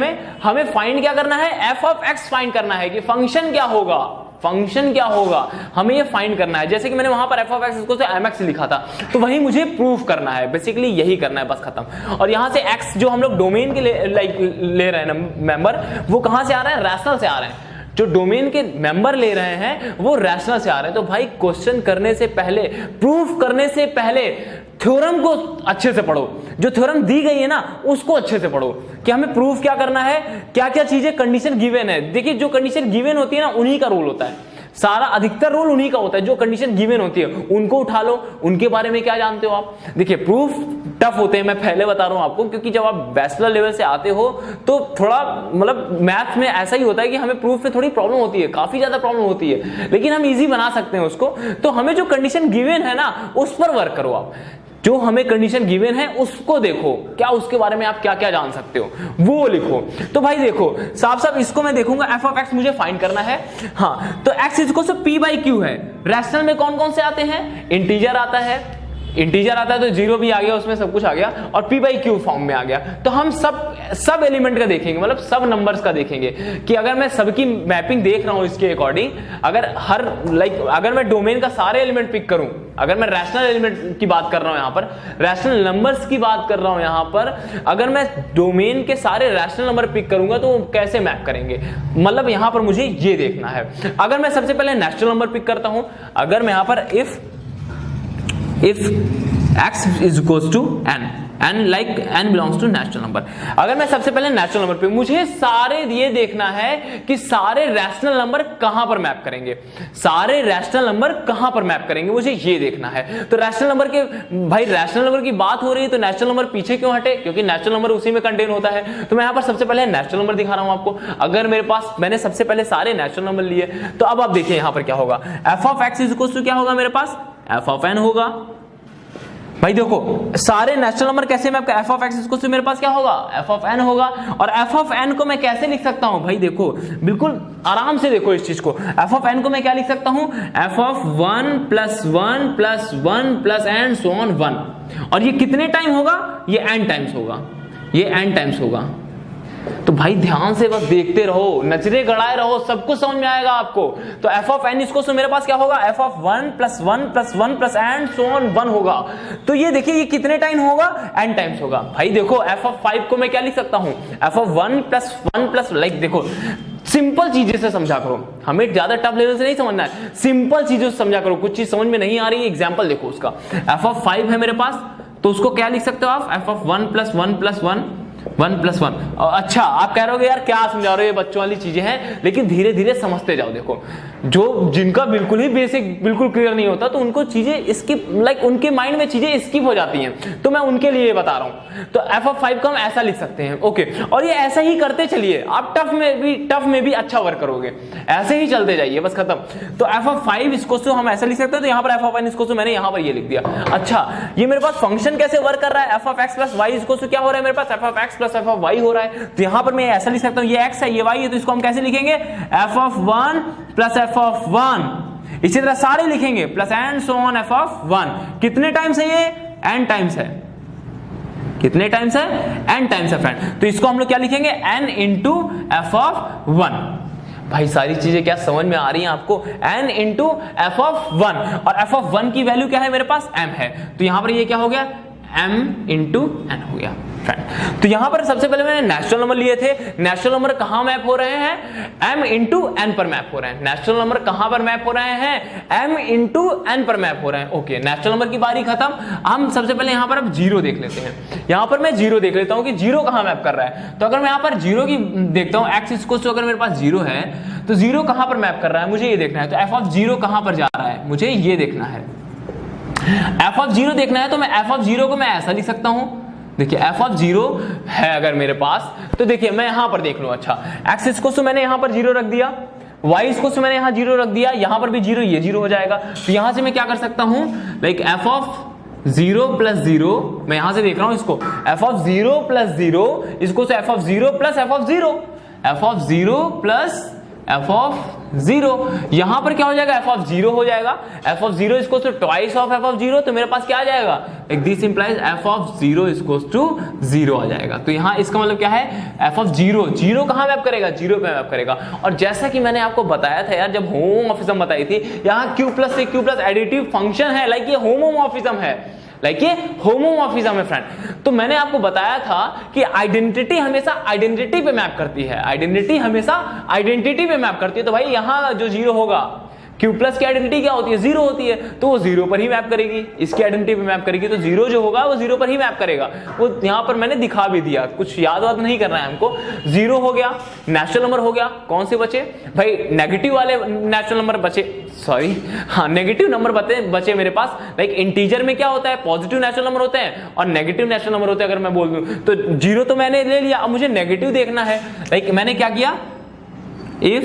हमें find क्या करना है, f of x find करना है कि function क्या होगा, फंक्शन क्या होगा हमें ये फाइंड करना है। जैसे कि मैंने वहां पर एफ ऑफ एक्स को mx लिखा था, तो वही मुझे प्रूफ करना है, बेसिकली यही करना है, बस खत्म। और यहां से x जो हम लोग डोमेन के ले रहे हैं ना मेंबर, वो कहां से आ रहे हैं, रैशनल से आ रहे हैं। जो डोमेन के मेंबर ले रहे हैं वो रैशनल से आ रहे हैं। तो भाई क्वेश्चन करने से पहले, प्रूफ करने से पहले थ्योरम को अच्छे से पढ़ो, जो थ्योरम दी गई है ना उसको अच्छे से पढ़ो कि हमें प्रूफ क्या करना है, क्या क्या चीजें कंडीशन गिवन है। देखिए जो कंडीशन गिवन होती है ना उन्हीं का रूल होता है, सारा अधिकतर रूल उन्हीं का होता है। जो कंडीशन गिवन होती है उनको उठा लो, उनके बारे में क्या जानते हो आप। देखिए प्रूफ टफ होते हैं, मैं पहले बता रहा हूं आपको, क्योंकि जब आप बैचलर लेवल से आते हो तो थोड़ा मतलब मैथ में ऐसा ही होता है कि हमें प्रूफ में थोड़ी प्रॉब्लम होती है, काफी ज्यादा प्रॉब्लम होती है, लेकिन हम इजी बना सकते हैं उसको। तो हमें जो कंडीशन गिवन है ना उस पर वर्क करो आप, जो हमें कंडीशन गिवन है उसको देखो, क्या उसके बारे में आप क्या क्या जान सकते हो वो लिखो। तो भाई देखो साफ साफ इसको मैं देखूंगा, एफ ऑफ एक्स मुझे फाइंड करना है। हाँ तो X equal to P by Q है। रैशनल में कौन कौन से आते हैं, इंटीजर आता है, इंटीजर आता है तो जीरो भी आ गया, उसमें सब कुछ आ गया, और पी बाई क्यू फॉर्म में आ गया। तो हम सब एलिमेंट का देखेंगे, मतलब सब नंबर्स का देखेंगे कि अगर मैं सबकी मैपिंग देख रहा हूं इसके अकॉर्डिंग, अगर हर अगर मैं डोमेन का सारे एलिमेंट पिक करूं, अगर मैं रैशनल एलिमेंट की बात कर रहा हूं यहां पर, रैशनल नंबर्स की बात कर रहा हूं यहां पर, अगर मैं डोमेन के सारे रैशनल नंबर पिक करूंगा तो वो कैसे मैप करेंगे, मतलब यहां पर मुझे ये देखना है। अगर मैं सबसे पहले नेचुरल नंबर पिक करता हूं, अगर मैं यहां पर if x is equals to n like n belongs to natural number, अगर मैं सबसे पहले नेचुरल नंबर पे, मुझे सारे ये देखना है कि सारे रैशनल नंबर कहां पर मैप करेंगे, सारे रैशनल नंबर कहां पर मैप करेंगे मुझे ये देखना है। तो रैशनल नंबर के, भाई रैशनल नंबर की बात हो रही है तो नेचुरल नंबर पीछे क्यों हटे, क्योंकि नेचुरल नंबर उसी में कंटेन होता है। तो मैं यहां पर सबसे पहले नेचुरल नंबर दिखा रहा हूं आपको। अगर मेरे पास, मैंने सबसे पहले सारे नेचुरल नंबर लिए, तो अब आप देखिए यहां पर क्या होगा, F of X is equal to क्या होगा मेरे पास, एफ ऑफ एन होगा। भाई देखो सारे नेचुरल नंबर कैसे मैप कर, F of X equal to मेरे पास क्या होगा, एफ ऑफ एन होगा। और एफ ऑफ एन को मैं कैसे लिख सकता हूं, भाई देखो बिल्कुल आराम से देखो इस चीज को। एफ ऑफ एन को मैं क्या लिख सकता हूं, F of 1 + 1 + 1 + and so on 1। और ये कितने टाइम होगा, ये n टाइम्स होगा, ये n टाइम्स होगा। तो भाई ध्यान से बस देखते रहो, नजरे गड़ाए रहो, सब कुछ समझ में आएगा आपको। तो एफ ऑफ एन इसको मेरे पास क्या होगा, F of 1 + 1 + 1 + and so on 1 होगा। तो ये देखिए ये कितने टाइम होगा, n टाइम्स होगा। भाई देखो एफ ऑफ 5 को मैं क्या लिख सकता हूं, एफ ऑफ 1 + 1 + लाइक, देखो सिंपल चीजें से समझा करो, हमें ज्यादा टफ लेवल से नहीं समझना है, सिंपल चीजों से समझा करो। कुछ चीज समझ में नहीं आ रही है, एग्जांपल देखो उसका, एफ ऑफ 5 है मेरे पास, तो उसको क्या लिख सकते हो आप, एफ ऑफ 1 + 1 + 1 1 + 1। अच्छा आप कह रहे हो यार क्या समझा रहे हो, ये बच्चों वाली चीजें हैं, लेकिन धीरे धीरे समझते जाओ। देखो जो जिनका बिल्कुल ही बेसिक बिल्कुल क्लियर नहीं होता, तो उनको चीजें स्किप, लाइक उनके माइंड में चीजें स्किप हो जाती हैं, तो मैं उनके लिए बता रहा हूं। तो एफ ऑफ 5 को हम ऐसा लिख सकते हैं, ओके। और ये ऐसा ही करते चलिए, आप टफ में भी अच्छा वर्क करोगे, ऐसे ही चलते जाइए, बस खत्म। तो एफ ऑफ 5 इसको हम ऐसा लिख सकते हैं, तो यहाँ पर एफ ऑफ 1 इसको मैंने यहाँ पर ये लिख दिया। अच्छा ये मेरे पास फंक्शन कैसे वर्क कर रहा है, एफ ऑफ एक्स + y इसको क्या हो रहा है मेरे पास, F of x + f of y हो रहा है। तो यहां पर मैं ऐसा लिख सकता हूं, ये x है ये y है, तो इसको हम कैसे लिखेंगे, एफ ऑफ 1 + एफ ऑफ 1। इसी तरह सारे लिखेंगे, plus and so on F of 1। कितने टाइम्स है ये, n टाइम्स है, कितने टाइम्स है, n टाइम्स है फ्रेंड। तो इसको हम लोग क्या लिखेंगे, n × एफ ऑफ 1। भाई सारी चीजें क्या समझ में आ रही हैं आपको, n × एफ ऑफ 1। और एफ ऑफ 1 की वैल्यू क्या है मेरे पास, m है, तो यहां पर ये क्या हो गया, m × n हो गया फ्रेंड। तो यहां पर सबसे पहले मैंने नेचुरल नंबर लिए थे, नेचुरल नंबर कहां मैप हो रहे हैं, m × n पर मैप हो रहे हैं। नेचुरल नंबर कहां पर मैप हो रहे हैं, m × n पर मैप हो रहे हैं, ओके। नेचुरल नंबर की बारी खत्म। हम सबसे पहले यहां पर अब जीरो देख लेते हैं। यहां पर मैं जीरो देख लेता हूं कि जीरो कहां मैप कर रहा है। तो अगर मैं यहां पर जीरो की देखता हूं, एक्स इक्वल टू अगर मेरे पास जीरो है, तो जीरो कहां पर मैप कर रहा है मुझे ये देखना है। तो एफ ऑफ जीरो कहां पर जा रहा है मुझे ये देखना है, एफ ऑफ जीरो देखना है। तो मैं एफ ऑफ जीरो को मैं ऐसा लिख सकता हूं, देखिए एफ ऑफ जीरो है अगर मेरे पास, तो देखिए मैं यहां पर देख लूं, अच्छा एक्स इक्वल टू मैंने यहां पर जीरो रख दिया, वाई इक्वल टू मैंने यहां जीरो रख दिया, यहां पर भी जीरो, ये जीरो हो जाएगा। तो यहां से मैं क्या कर सकता हूं, लाइक एफ ऑफ 0 + 0, मैं यहां से देख रहा हूं इसको, एफ ऑफ 0 + 0 इसको F of 0 + f of 0, F of 0 + f of 0। यहां पर क्या हो जाएगा, एफ ऑफ 0 हो जाएगा। F of 0 equals to twice of F of 0, तो मेरे पास क्या आ जाएगा, this implies F of 0 equals to 0 आ जाएगा। तो यहां इसका मतलब क्या है, एफ ऑफ 0, 0 कहां मैप करेगा, 0 पे मैप करेगा। और जैसा कि मैंने आपको बताया था यार, जब होमोमॉर्फिज्म बताई थी, यहां q प्लस से q प्लस एडिटिव फंक्शन है, लाइक ये होमोमॉर्फिज्म है, लाइक ये होमोमॉर्फिज्म है फ्रेंड। तो मैंने आपको बताया था कि आइडेंटिटी हमेशा आइडेंटिटी पे मैप करती है, आइडेंटिटी हमेशा आइडेंटिटी पे मैप करती है। तो भाई यहां जो 0 होगा, Q प्लस की आइडेंटिटी क्या होती है, 0 होती है, तो वो 0 पर ही मैप करेगी, इसकी आइडेंटिटी पे मैप करेगी, तो 0 जो होगा वो 0 पर ही मैप करेगा। वो यहां पर मैंने दिखा भी दिया, कुछ याद वाद नहीं करना है हमको। 0 हो गया, नेचुरल नंबर हो गया, कौन से बचे भाई, नेगेटिव वाले नेचुरल नंबर बचे, सॉरी हाँ नेगेटिव नंबर बचे मेरे पास। लाइक इंटीजर में क्या होता है, पॉजिटिव नेचुरल नंबर होते हैं और नेगेटिव नेचुरल नंबर होते हैं। अगर मैं बोल दूं तो 0 तो मैंने ले लिया, अब मुझे नेगेटिव देखना है। लाइक मैंने क्या किया, if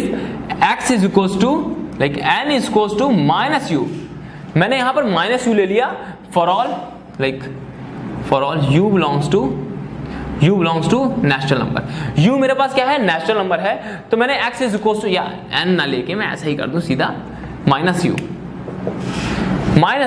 x is equals to like n is equals to minus u, मैंने यहां पर माइनस u ले लिया for all, like for all u belongs to natural number. u मेरे पास क्या है, नेचुरल नंबर है, तो मैंने x इज इक्वल्स टू, या n ना लेके मैं ऐसा ही कर दूं सीधा, माइनस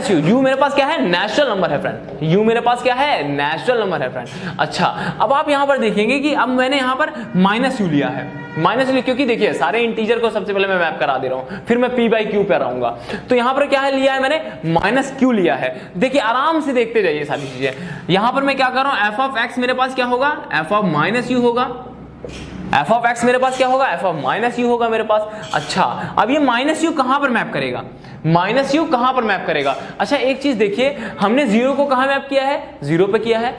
u, u मेरे पास क्या है, नेचुरल नंबर है फ्रेंड, u मेरे पास क्या है, नेचुरल नंबर है फ्रेंड। अच्छा अब आप यहां पर देखेंगे कि अब मैंने यहां पर माइनस u लिया है, माइनस u, क्योंकि देखिए सारे इंटीजर को सबसे पहले मैं मैप करा दे रहा हूं, फिर मैं p बाई क्यू पे रहूंगा। तो यहां पर क्या है लिया है मैंने, माइनस q लिया है। देखिए आराम से देखते जाइए सारी चीजें। यहां पर मैं क्या कर रहा हूं, एफ ऑफ x मेरे पास क्या होगा, एफ ऑफ माइनस u होगा, एफ ऑफ एक्स मेरे पास क्या होगा, एफ ऑफ माइनस यू होगा मेरे पास। अच्छा अब ये माइनस यू कहां पर मैप करेगा, माइनस यू कहां पर मैप करेगा। अच्छा एक चीज देखिए, हमने 0 को कहां मैप किया है, 0 पे किया है।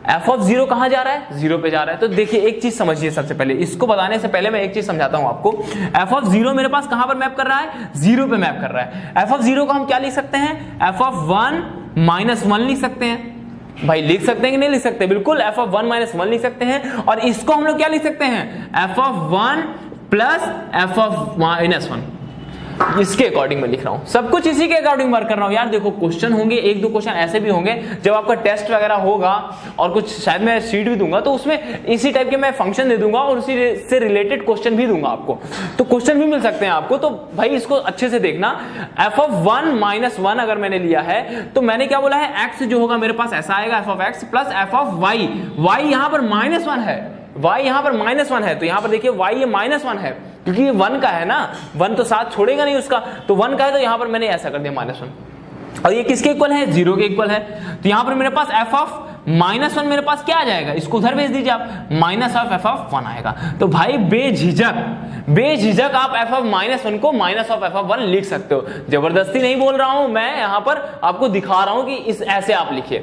एफ ऑफ 0 कहां जा रहा है, 0 पे जा रहा है। तो देखिए एक चीज समझिए, सबसे पहले इसको बताने से पहले मैं एक चीज समझाता हूं आपको। एफ ऑफ 0 मेरे पास कहां पर मैप कर रहा है, 0 पे मैप कर रहा है। एफ ऑफ 0 को हम क्या लिख सकते हैं, एफ ऑफ 1 माइनस 1 लिख सकते हैं। भाई लिख सकते हैं कि नहीं लिख सकते, बिल्कुल एफ ऑफ 1 माइनस 1 लिख सकते हैं। और इसको हम लोग क्या लिख सकते हैं, F of 1 plus F of minus 1, इसके अकॉर्डिंग मैं लिख रहा हूं, सब कुछ इसी के अकॉर्डिंग वर्क कर रहा हूं। यार देखो क्वेश्चन होंगे, एक दो क्वेश्चन ऐसे भी होंगे जब आपका टेस्ट वगैरह होगा और कुछ शायद मैं शीट भी दूंगा, तो उसमें इसी टाइप के मैं फंक्शन दे दूंगा और उसी से रिलेटेड क्वेश्चन भी दूंगा आपको, तो क्वेश्चन भी मिल सकते हैं आपको। तो भाई इसको अच्छे से देखना, एफ ऑफ 1 माइनस 1 अगर मैंने लिया है तो मैंने क्या बोला है, एक्स जो होगा मेरे पास ऐसा आएगा, F of x plus F of Y. Y यहां पर माइनस 1 है, y यहां पर माइनस 1 है, तो यहां पर देखिए y ये माइनस 1 है, क्योंकि ये 1 का है ना, 1 तो साथ छोड़ेगा नहीं उसका, तो 1 का है, तो यहां पर मैंने ऐसा कर दिया माइनस 1। और ये किसके इक्वल है, 0 के इक्वल है। तो यहां पर मेरे पास एफ ऑफ माइनस 1 मेरे पास क्या आ जाएगा, इसको उधर भेज दीजिए आप, माइनस ऑफ एफ ऑफ 1 आएगा। तो भाई बेझिझक आप एफ ऑफ माइनस 1 को माइनस ऑफ एफ ऑफ 1 लिख सकते हो। जबरदस्ती नहीं बोल रहा हूं मैं, यहां पर आपको दिखा रहा हूं कि इस ऐसे आप लिखिए,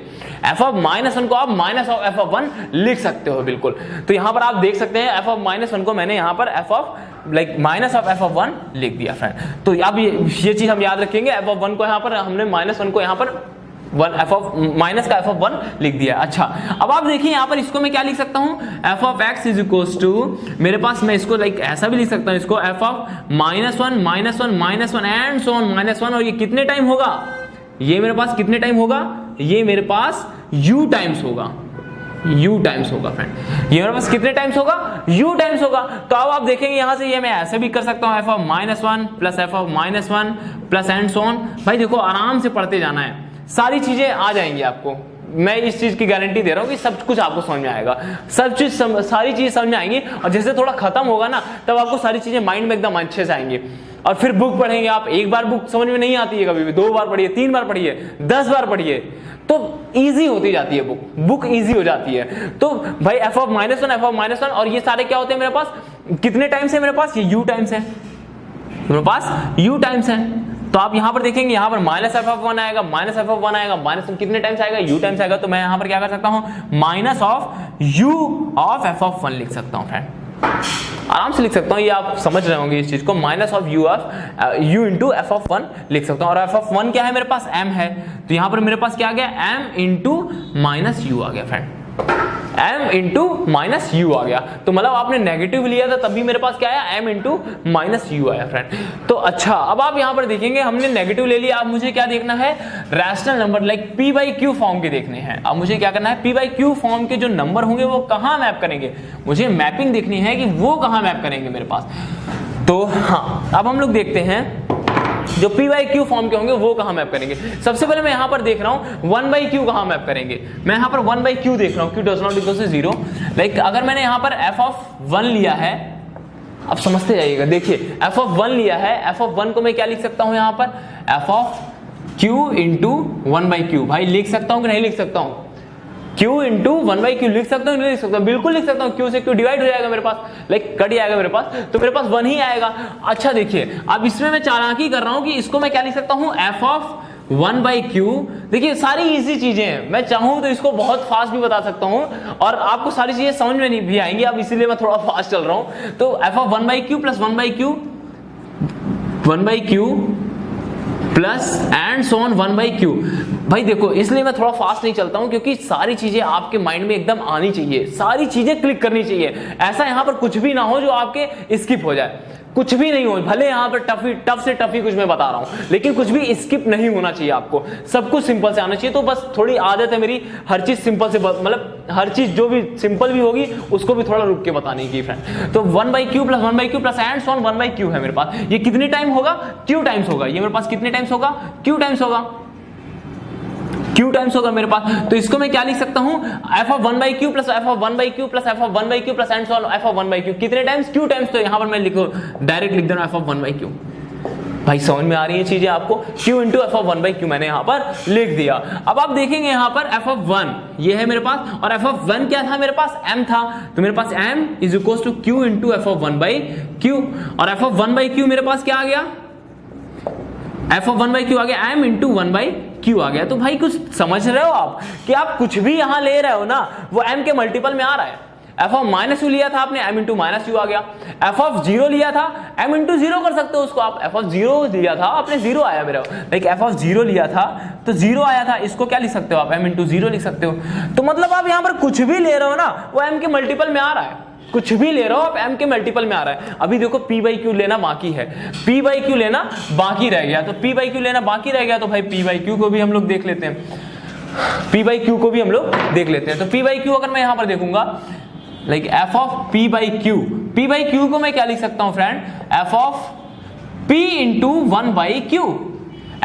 एफ ऑफ माइनस 1 को आप माइनस ऑफ एफ ऑफ 1 लिख सकते हो बिल्कुल। तो यहां पर आप देख सकते हैं एफ ऑफ माइनस 1 को मैंने यहां पर F of like minus of F of 1 लिख दिया फ्रेंड। तो अब ये चीज हम याद रखेंगे, एफ ऑफ 1 को यहां पर हमने माइनस 1 को यहां पर एफ ऑफ माइनस का एफ ऑफ 1 लिख दिया। अच्छा अब आप देखिए यहां पर इसको मैं क्या लिख सकता हूं, F of X is equals to, मेरे पास मैं इसको लाइक ऐसा भी लिख सकता हूं, इसको F of minus 1 minus 1 minus 1 and so on minus 1। और ये कितने टाइम होगा, ये मेरे पास कितने टाइम होगा, ये मेरे पास u टाइम्स होगा, u टाइम्स होगा फ्रेंड। ये मेरे पास कितने टाइम्स होगा, u टाइम्स होगा। तो अब आप देखेंगे यहां से ये मैं ऐसे भी कर सकता हूं, F of minus 1 plus F of minus 1 plus and so on. भाई देखो आराम से पढ़ते जाना है, सारी चीजें आ जाएंगी आपको, मैं इस चीज की गारंटी दे रहा हूं कि सब कुछ आपको समझ में आएगा, सारी चीजें समझ में आएंगी। और जैसे थोड़ा खत्म होगा ना, तब आपको सारी चीजें माइंड में एकदम अच्छे से आएंगी। और फिर बुक पढ़ेंगे आप, एक बार बुक समझ में नहीं आती है कभी भी, 2 बार पढ़िए, 3 बार पढ़िए, 10 बार पढ़िए, तो इजी होती जाती है बुक इजी हो जाती है। तो भाई F of minus 1 F of minus 1 और ये सारे क्या होते हैं मेरे पास, कितने टाइम्स है मेरे पास, ये u टाइम्स है मेरे पास, u टाइम्स है। तो आप यहां पर देखेंगे, यहां पर माइनस एफ ऑफ 1 आएगा, माइनस एफ ऑफ 1 आएगा, माइनस कितने टाइम्स आएगा, u टाइम्स आएगा। तो मैं यहां पर क्या कर सकता हूं, minus of u of F of 1 लिख सकता हूं फ्रेंड, आराम से लिख सकता हूं। ये आप समझ रहे होंगे इस चीज को, minus of u into F of 1 लिख सकता हूं। और एफ ऑफ 1 क्या है मेरे पास, m है, तो यहां पर मेरे पास क्या आ गया, m इंटू माइनस u आ गया friend, m into minus u आ गया। तो मतलब आपने नेगेटिव लिया था तभी मेरे पास क्या आया, m इंटू माइनस u आया फ्रेंड। तो अच्छा अब आप यहां पर देखेंगे, हमने नेगेटिव ले लिया, अब मुझे क्या देखना है, rational number like p by Q form के देखने हैं। अब मुझे क्या करना है, p बाई क्यू फॉर्म के जो नंबर होंगे वो कहां मैप करेंगे, मुझे मैपिंग देखनी है कि वो कहां मैप करेंगे मेरे पास। तो हाँ, अब हम लोग देखते हैं जो p बाई क्यू फॉर्म के होंगे वो कहाँ मैप करेंगे। सबसे पहले मैं यहाँ पर देख रहा हूँ 1 बाई क्यू कहाँ मैप करेंगे। मैं यहाँ पर 1 बाई क्यू देख रहा हूँ, Q does not equal to 0। Like अगर मैंने यहाँ पर f ऑफ 1 लिया है, अब समझते जाइएगा, देखिए f ऑफ 1 लिया है, f ऑफ 1 को मैं क्या लिख सकता हूँ यहाँ पर, f of q into 1 by Q. भाई लिख सकता हूँ कि नहीं लिख सकता हूँ, q इंटू 1 बाई क्यू लिख सकता हूँ, नहीं लिख सकता हूँ, बिल्कुल लिख सकता हूँ। q से q डिवाइड हो जाएगा मेरे पास, लाइक कट जाएगा मेरे पास, तो मेरे पास 1 ही आएगा। अच्छा देखिए, अब इसमें मैं चालाकी कर रहा हूँ कि इसको मैं क्या लिख सकता हूँ, f ऑफ 1 बाई क्यू। देखिए सारी इजी चीजें हैं, मैं चाहूँ तो इसको बहुत फास्ट भी बता सकता हूँ और आपको सारी चीजें समझ में नहीं भी आएंगी, अब इसीलिए मैं थोड़ा फास्ट चल रहा हूँ। तो f of 1 by Q plus 1 by Q, 1 by Q plus and so on 1 by Q. भाई देखो, इसलिए मैं थोड़ा फास्ट नहीं चलता हूं क्योंकि सारी चीजें आपके माइंड में एकदम आनी चाहिए, सारी चीजें क्लिक करनी चाहिए। ऐसा यहां पर कुछ भी ना हो जो आपके स्किप हो जाए, कुछ भी नहीं हो। भले यहां पर टफ से टफ ही कुछ मैं बता रहा हूं, लेकिन कुछ भी स्किप नहीं होना चाहिए आपको, सब कुछ सिंपल से आना चाहिए। तो बस थोड़ी आदत है मेरी हर चीज सिंपल से, मतलब हर चीज जो भी सिंपल भी होगी उसको भी थोड़ा रुक के बताने की फ्रेंड। तो 1 by Q plus 1 by Q plus and so on 1 by Q है मेरे पास। ये कितने टाइम होगा, क्यू टाइम्स होगा। ये मेरे पास कितने टाइम्स होगा, क्यू टाइम्स होगा, क्यू टाइम्स होगा मेरे पास। तो इसको मैं क्या लिख सकता हूं, f of 1 by Q plus f of 1 by Q plus f of 1 by Q plus and so on f of 1 by Q. कितने टाइम्स, क्यू टाइम्स। तो यहां पर मैं लिखो, डायरेक्ट लिख दे रहा हूं f ऑफ 1 बाई क्यू। भाई समझ में आ रही है चीजें आपको, q into F of 1 by Q मैंने यहां पर लिख दिया। अब आप देखेंगे यहां पर f ऑफ 1 ये है मेरे पास, और f ऑफ 1 क्या था मेरे पास, m था। तो मेरे पास m is equal to q into F of 1 by Q, और f ऑफ 1 बाई क्यू मेरे पास क्या आ गया, f ऑफ 1 बाई क्यू आ गया m इंटू 1 बाई क्यू आ गया। तो भाई कुछ समझ रहे हो आप कि आप कुछ भी यहां ले रहे हो ना वो m के मल्टीपल में आ रहा है। f ऑफ माइनस यू लिया था आपने, m इंटू माइनस यू आ गया। f ऑफ 0 लिया था, m इंटू 0 कर सकते हो उसको आप। f ऑफ 0 लिया था आपने, 0 आया मेरा, लाइक f ऑफ 0 लिया था तो 0 आया था, इसको क्या लिख सकते हो आप, m इंटू 0 लिख सकते हो। तो मतलब आप यहां पर कुछ भी ले रहे हो ना वो m के मल्टीपल में आ रहा है, कुछ भी ले रहे हो आप m के मल्टीपल में आ रहा है। अभी देखो p बाई क्यू लेना बाकी है, p बाई क्यू लेना बाकी रह गया। तो p बाई क्यू लेना बाकी रह गया तो भाई p बाई क्यू को भी हम लोग देख लेते हैं, p बाई क्यू को भी हम लोग देख लेते हैं। तो p बाई क्यू अगर मैं यहां पर देखूंगा, like f of p by Q, p by Q को मैं क्या लिख सकता हूं friend, f of p into 1 by Q,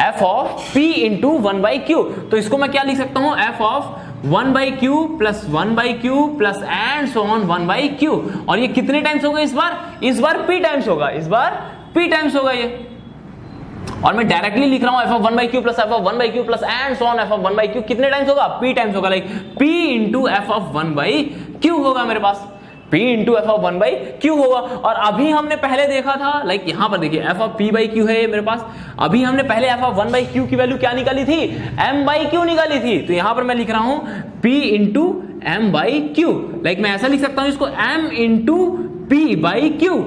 f of p into 1 by Q. तो इसको मैं क्या लिख सकता हूं, f of 1 by Q plus 1 by Q plus and so on 1 by Q. और ये कितने टाइम्स होगा इस बार p टाइम्स होगा, इस बार p टाइम्स होगा ये। और मैं डायरेक्टली लिख रहा हूं f of 1 by Q plus f of 1 by Q plus and so on f of 1 by Q. कितने टाइम्स होगा, p टाइम्स होगा, like p into f of 1 by Q होगा मेरे पास, p into F of 1 by Q होगा। और अभी हमने पहले देखा था, लाइक यहां पर देखिए f of p by Q है मेरे पास। अभी हमने पहले f ऑफ 1 बाई क्यू की वैल्यू क्या निकाली थी, m बाई क्यू निकाली थी। तो यहां पर मैं लिख रहा हूं p into m by Q, like मैं ऐसा लिख सकता हूं इसको m into p by Q.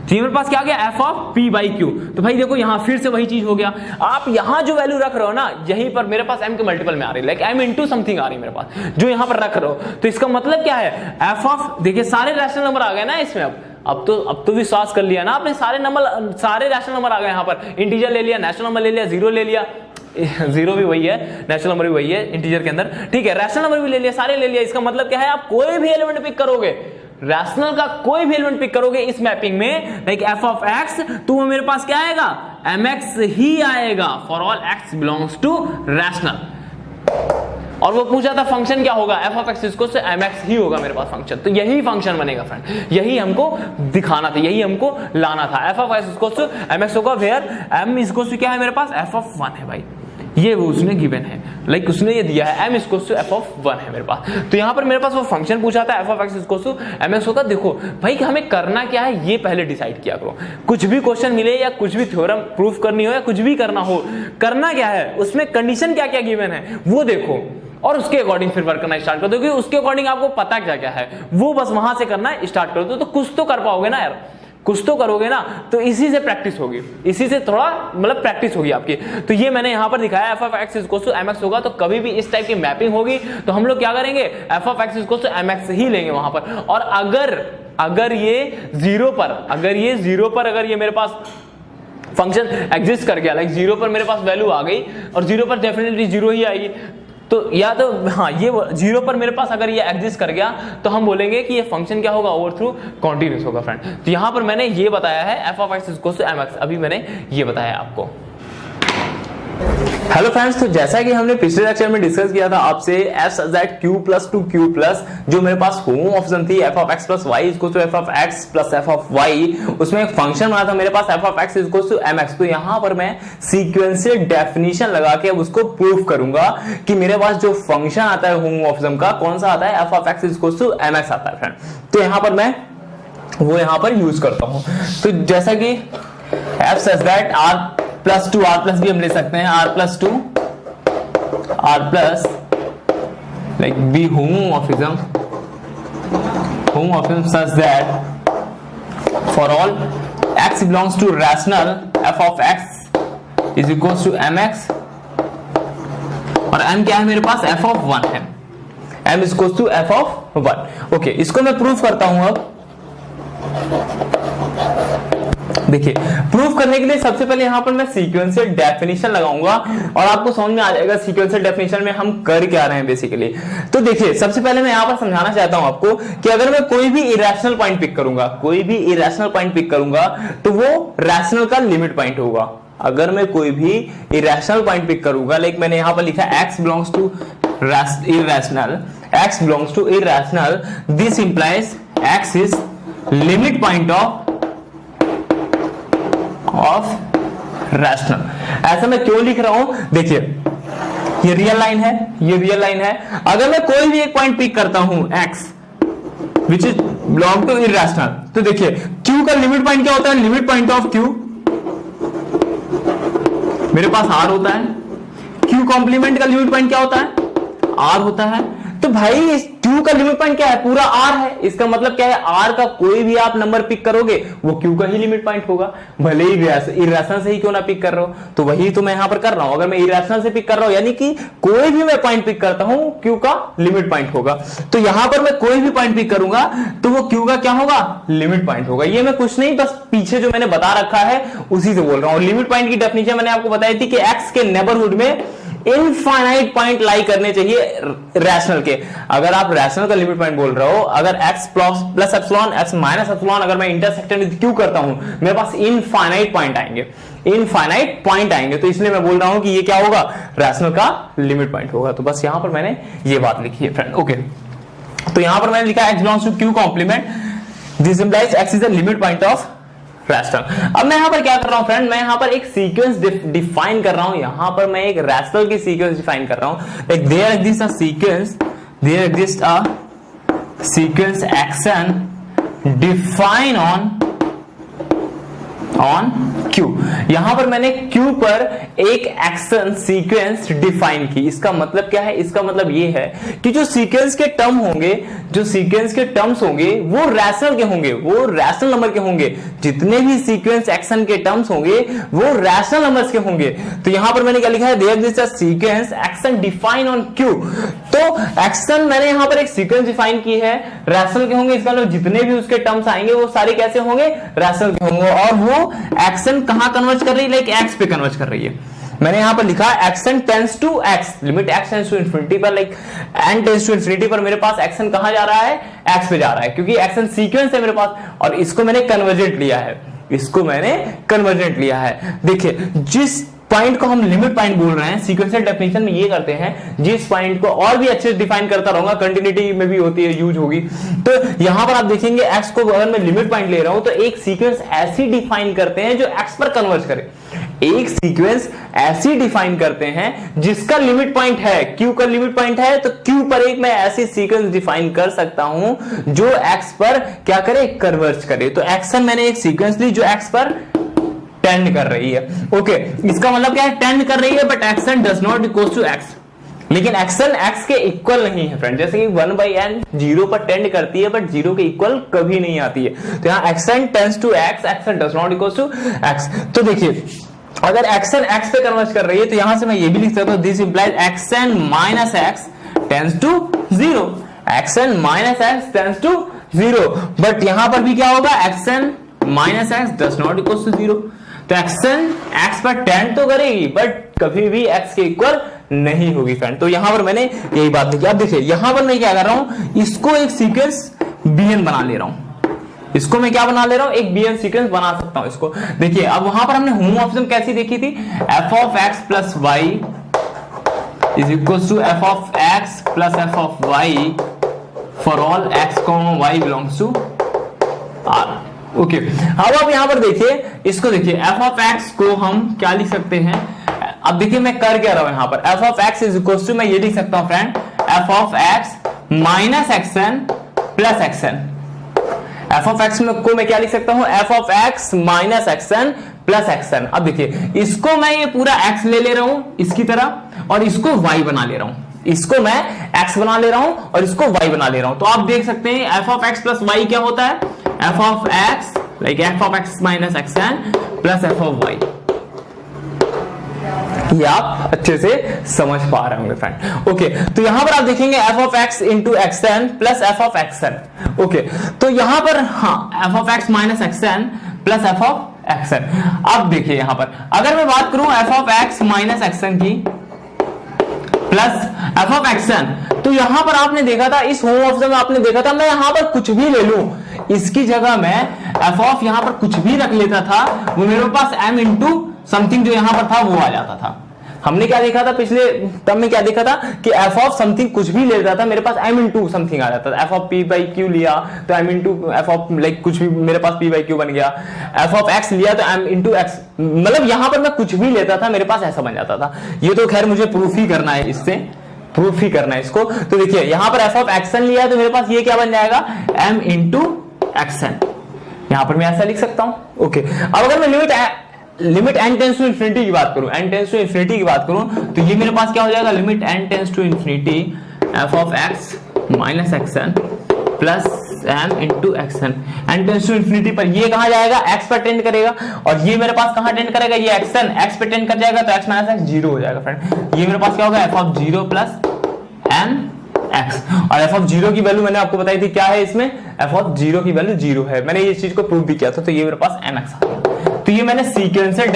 तो मेरे पास क्या आ गया, f of p by Q. तो भाई देखो यहां फिर से वही चीज हो गया, आप यहां जो वैल्यू रख रहे हो ना यहीं पर मेरे पास m के मल्टीपल में आ रही है, लाइक m इंटू समथिंग आ रही है मेरे पास जो यहां पर रख रहे हो। तो इसका मतलब क्या है, f ऑफ, देखिए सारे रैशनल नंबर आ गए ना इसमें। अब तो विश्वास कर लिया ना आपने, सारे रैशनल नंबर आ गए यहाँ पर। इंटीजर ले लिया, नेचुरल नंबर ले लिया, जीरो ले लिया, जीरो भी वही है, नेचुरल नंबर भी वही है इंटीजर के अंदर, ठीक है, रैशनल नंबर भी ले लिया, सारे ले लिया। इसका मतलब क्या है, आप कोई भी एलिमेंट पिक करोगे, रैशनल का कोई भी एलिमेंट पिक करोगे इस मैपिंग में, लाइक f ऑफ x, तो वो मेरे पास क्या आएगा, mx ही आएगा for all x belongs to rational. और वो पूछा था फंक्शन क्या होगा, f ऑफ x इसको से mx ही होगा मेरे पास फंक्शन। तो यही फंक्शन बनेगा फ्रेंड, यही हमको दिखाना था, यही हमको लाना था। f ऑफ x इसको से mx होगा, वेयर m इसको से क्या है मेरे पास, f ऑफ 1 है भाई, ये वो उसने गिवन है, लाइक उसने ये दिया है m इसको से f ऑफ 1 है मेरे पास। तो यहाँ पर मेरे पास वो फंक्शन पूछा था f ऑफ x इसको से mx होगा। देखो भाई हमें करना क्या है ये पहले डिसाइड किया करो, कुछ भी क्वेश्चन मिले या कुछ भी थ्योरम प्रूफ करनी हो या कुछ भी करना हो, करना क्या है, उसमें कंडीशन क्या क्या गिवन है वो देखो और उसके अकॉर्डिंग फिर वर्क करना स्टार्ट कर दो, क्योंकि उसके अकॉर्डिंग आपको पता क्या क्या है वो बस वहां से करना स्टार्ट कर दो। तो कुछ तो कर पाओगे ना यार, कुछ तो करोगे ना, तो इसी से प्रैक्टिस होगी, इसी से थोड़ा मतलब प्रैक्टिस होगी आपकी। तो ये मैंने यहां पर दिखाया f of x equals to mx होगा। तो कभी भी इस टाइप की मैपिंग होगी तो हम लोग क्या करेंगे, f of x equals to mx ही लेंगे वहां पर। और अगर ये जीरो पर अगर ये मेरे पास फंक्शन एग्जिस्ट कर गया, लाइक जीरो पर मेरे पास वैल्यू आ गई, और जीरो पर डेफिनेटली जीरो ही आएगी, तो या तो हाँ ये 0 पर मेरे पास अगर ये एग्जिस्ट कर गया तो हम बोलेंगे कि ये फंक्शन क्या होगा, ओवरथ्रू कॉन्टिन्यूस होगा फ्रेंड। तो यहां पर मैंने ये बताया है f of x equals to m x, अभी मैंने ये बताया आपको। हेलो फ्रेंड्स, तो जैसा कि हमने पिछले लेक्चर में डिस्कस किया था आपसे f such that q plus two q plus जो मेरे पास होम ऑप्शन थी f of x plus y equals to F of x plus F of y, उसमें एक फंक्शन बना था मेरे पास F of x equals to m x. तो यहां पर मैं सीक्वेंशियल डेफिनेशन लगा के अब उसको प्रूव करूंगा कि मेरे पास जो फंक्शन आता है होम ऑप्शन का कौन सा आता है, f of x equals to m x आता है फ्रेंड। तो यहां पर मैं वो यहां पर यूज करता हूं। तो जैसा कि f such that r plus two, r plus भी हम ले सकते हैं, r plus two r plus like b homomorphism such that for all x belongs to rational f of x is equals to mx और m क्या है मेरे पास, f of 1 है, m is equals to f of 1। Okay, इसको मैं proof करता हूं। अब देखिए, प्रूफ करने के लिए सबसे पहले यहां पर मैं सीक्वेंशियल डेफिनेशन लगाऊंगा और आपको समझ में आ जाएगा सीक्वेंशियल डेफिनेशन में हम कर क्या रहे हैं बेसिकली। तो देखिए, सबसे पहले मैं यहां पर समझाना चाहता हूं आपको कि अगर मैं कोई भी इरेशनल पॉइंट पिक करूंगा तो वो रैशनल का लिमिट पॉइंट होगा। अगर मैं कोई भी इरेशनल पॉइंट पिक करूंगा, लाइक मैंने यहां पर लिखा x belongs to irrational, this implies x is limit point of rational. ऐसा मैं क्यों लिख रहा हूं, देखिए ये रियल लाइन है, अगर मैं कोई भी एक पॉइंट पिक करता हूं x which is belong to irrational, तो देखिए q का लिमिट पॉइंट क्या होता है, लिमिट पॉइंट ऑफ q मेरे पास r होता है, q कॉम्प्लीमेंट का लिमिट पॉइंट क्या होता है, r होता है। तो भाई इस q का लिमिट पॉइंट क्या है, पूरा r है। इसका मतलब क्या है, r का कोई भी आप नंबर पिक करोगे वो q का ही लिमिट पॉइंट होगा, भले ही इरेशनल से ही क्यों ना पिक कर रहा हो। तो वही तो मैं यहां पर कर रहा हूं, अगर मैं इरेशनल से पिक कर रहा हूं यानी कि कोई भी मैं पॉइंट पिक करता हूं q का लिमिट पॉइंट होगा। तो यहां पर मैं कोई भी पॉइंट पिक करूंगा तो वो q का क्या होगा, लिमिट पॉइंट होगा। ये मैं कुछ नहीं, बस पीछे जो मैंने बता रखा है उसी से बोल रहा हूं। लिमिट पॉइंट की डेफिनेशन मैंने आपको बताई थी कि x के नेबरहुड में इनफाइनाइट पॉइंट लाई करने चाहिए रैशनल के। अगर आप रैशनल का लिमिट पॉइंट बोल रहे हो, अगर x plus epsilon x minus epsilon अगर मैं इंटरसेक्शन विद q करता हूं, मेरे पास इनफाइनाइट पॉइंट आएंगे। तो इसलिए मैं बोल रहा हूं कि ये क्या होगा, रैशनल का लिमिट पॉइंट होगा। तो बस यहां पर मैंने ये बात लिखी है फ्रेंड। ओके, तो यहां पर मैंने लिखा x belongs to q complement, this implies x is the limit point of rational. अब मैं यहां पर क्या कर रहा हूं फ्रेंड, मैं यहां पर एक सीक्वेंस डिफाइन कर रहा हूं। यहां पर मैं एक रैशनल की सीक्वेंस डिफाइन कर रहा हूं, like there exist a sequence x n define on Q। यहां पर मैंने Q पर एक एक्शन सीक्वेंस डिफाइन की। इसका मतलब क्या है, इसका मतलब ये है कि जो सीक्वेंस के टर्म्स होंगे वो रैशनल के होंगे, वो रैशनल नंबर के होंगे। जितने भी सीक्वेंस एक्शन के टर्म्स होंगे वो रैशनल नंबर्स के होंगे। तो यहां पर मैंने क्या लिखा है, there exist a sequence x n define on Q। तो एक्शन मैंने यहां पर एक सीक्वेंस डिफाइन की है, रैशनल के होंगे। इसका मतलब जितने भी उसके टर्म्स आएंगे वो सारे कैसे होंगे, रैशनल के होंगे। और वो एक्शन कहां कन्वर्ज कर रही है, लाइक x पे कन्वर्ज कर रही है। मैंने यहां पर लिखा x n tends to x, limit x tends to infinity पर, like n tends to infinity पर मेरे पास एक्शन कहां जा रहा है, x पे जा रहा है, क्योंकि एक्शन सीक्वेंस है मेरे पास। और इसको मैंने कन्वर्जेंट लिया है, देखिए जिस पॉइंट को हम लिमिट पॉइंट बोल रहे हैं, सीक्वेंशियल डेफिनेशन में ये करते हैं, जिस पॉइंट को और भी अच्छे से डिफाइन करता रहूंगा, कंटिन्यूटी में भी होती है, यूज होगी। तो यहां पर आप देखेंगे x को अगर मैं लिमिट पॉइंट ले रहा हूं तो एक सीक्वेंस ऐसी डिफाइन करते हैं जो x पर कन्वर्ज करे। एक सीक्वेंस ऐसी डिफाइन करते हैं जिसका लिमिट पॉइंट है, q का लिमिट पॉइंट है, तो q पर एक मैं ऐसी सीक्वेंस डिफाइन कर सकता हूं जो x पर क्या करे, कन्वर्ज करे। तो एक्शन मैंने एक सीक्वेंस ली जो x पर टेंड कर रही है। ओके, इसका मतलब क्या है, टेंड कर रही है, but x n does not equals to x। लेकिन एक्शन x के इक्वल नहीं है फ्रेंड, जैसे कि 1/n 0 पर टेंड करती है बट 0 के इक्वल कभी नहीं आती है। तो यहाँ x n tends to x, x n does not equals to x। तो देखिए अगर एक्शन x पे कन्वर्ज कर रही है तो यहां से मैं ये भी लिख सकता हूं, this implies x n minus x tends to 0, x n minus x tends to 0। But यहां पर भी क्या होगा, x n minus x does not equals to 0। तो एक्शन x पर टेंड तो करेगी बट कभी भी x के इक्वल नहीं होगी फ्रेंड। तो यहां पर मैंने यही बात लिखी। अब देखिए यहां पर मैं क्या कर रहा हूं, इसको एक सीक्वेंस bn बना ले रहा हूं, इसको मैं क्या बना ले रहा हूं, एक bn सीक्वेंस बना सकता हूं इसको। देखिए अब वहां पर हमने होमोमॉर्फिज्म कैसी देखी थी, f of x plus y is equals to f of x plus f of y for all x, y belongs to R। Okay अब आप यहां पर देखिए, इसको देखिए f of x को हम क्या लिख सकते हैं, अब देखिए मैं कर क्या रहा हूं यहां पर, f of x is equals to मैं ये लिख सकता हूं friend, f of x minus xn plus xn। f of x को मैं क्या लिख सकता हूं, f of x minus xn plus xn। अब देखिए इसको मैं ये पूरा x ले ले रहा हूं इसकी तरह, और इसको y बना ले रहा हूं, इसको मैं x बना ले रहा हूं और इसको y बना ले रहा हूं। तो आप देख सकते हैं f of x plus y क्या होता है, f of x like f of x minus xn plus f of y। ये आप अच्छे से समझ पा रहे होंगे फ्रेंड। ओके तो यहां पर आप देखेंगे f of x into xn plus f of xn। Okay तो यहां पर हाँ f of x minus xn plus f of xn। अब देखिए यहां पर अगर मैं बात करूं f of x minus xn की प्लस f of xn, तो यहां पर आपने देखा था इस होमोमॉर्फिज्म में आपने देखा था मैं यहां पर कुछ भी ले लूं, इसकी जगह मैं f of यहां पर कुछ भी रख लेता था, वो मेरे पास m इंटू समथिंग जो यहां पर था वो आ जाता था। हमने क्या देखा था पिछले टर्म में, क्या देखा था कि f ऑफ समथिंग कुछ भी ले लेता था, मेरे पास m इंटू समथिंग आ जाता था। f of p by q लिया तो m into f of like कुछ भी मेरे पास p बाई q बन गया। f ऑफ x लिया तो m इंटू x, मतलब यहां पर मैं कुछ भी लेता था मेरे पास ऐसा बन जाता था। ये तो खैर मुझे प्रूफ ही करना है, इससे प्रूफ ही करना है इसको। तो देखिए यहां पर f ऑफ xn लिया तो मेरे पास ये क्या बन जाएगा, m इंटू xn। यहां पर मैं ऐसा लिख सकता हूं। ओके अब अगर मैं limit n tends to infinity की बात करूं, n टेंस टू इन्फिनिटी की बात करूं, तो ये मेरे पास क्या हो जाएगा, limit n tends to infinity f of x minus xn plus m into xn। n tends to infinity पर ये कहां जाएगा, x पर टेंड करेगा, और ये मेरे पास कहां टेंड करेगा, ये xn x पे टेंड कर जाएगा तो x माइनस x 0 हो जाएगा फ्रेंड। ये मेरे पास क्या होगा, f of 0 plus n x, और f ऑफ 0 की वैल्यू मैंने आपको बताई थी क्या है इसमें, f ऑफ 0 की वैल्यू 0 है, मैंने ये चीज को प्रूव भी किया था। तो ये मेरे पास mx आ गया। तो ये मैंने सीक्वेंशियल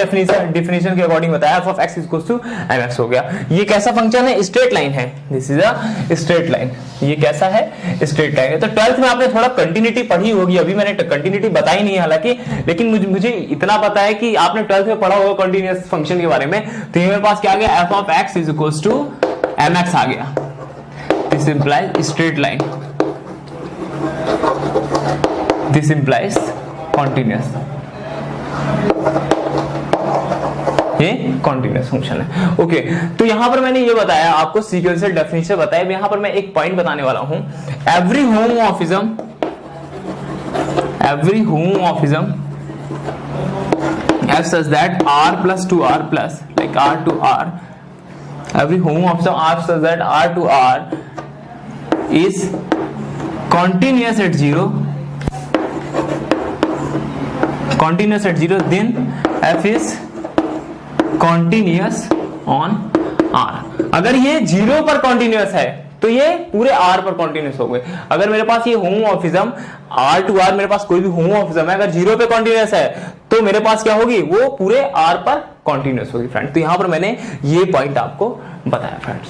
डेफिनेशन के अकॉर्डिंग बताया, f of x equals to mx हो गया। ये कैसा फंक्शन है, स्ट्रेट लाइन है, this is a straight line. ये कैसा है, स्ट्रेट लाइन है। तो 12th में आपने थोड़ा कंटिन्यूटी पढ़ी होगी, अभी मैंने कंटिन्यूटी बताई नहीं है हालांकि, लेकिन मुझे इतना पता है कि आपने 12th में पढ़ा होगा कंटिन्यूअस फंक्शन के बारे में। तो ये मेरे पास क्या आ गया, f of x is equals to mx आ गया। This implies straight line, this implies continuous, ये कॉन्टिन्यूअस फंक्शन है। ओके तो यहां पर मैंने ये बताया आपको, सीक्वेंशियल डेफिनेशन बताया। यहां पर मैं एक पॉइंट बताने वाला हूं, every homomorphism as such that r plus to r plus like r to r, every homomorphism r such that r to r is continuous at 0, then f is continuous on r। अगर ये 0 पर continuous है तो ये पूरे r पर continuous हो गए। अगर मेरे पास ये होमोमॉर्फिज्म r to r, मेरे पास कोई भी होमोमॉर्फिज्म है अगर 0 पे continuous है तो मेरे पास क्या होगी, वो पूरे r पर continuous होगी फ्रेंड। तो यहां पर मैंने ये पॉइंट आपको बताया फ्रेंड्स।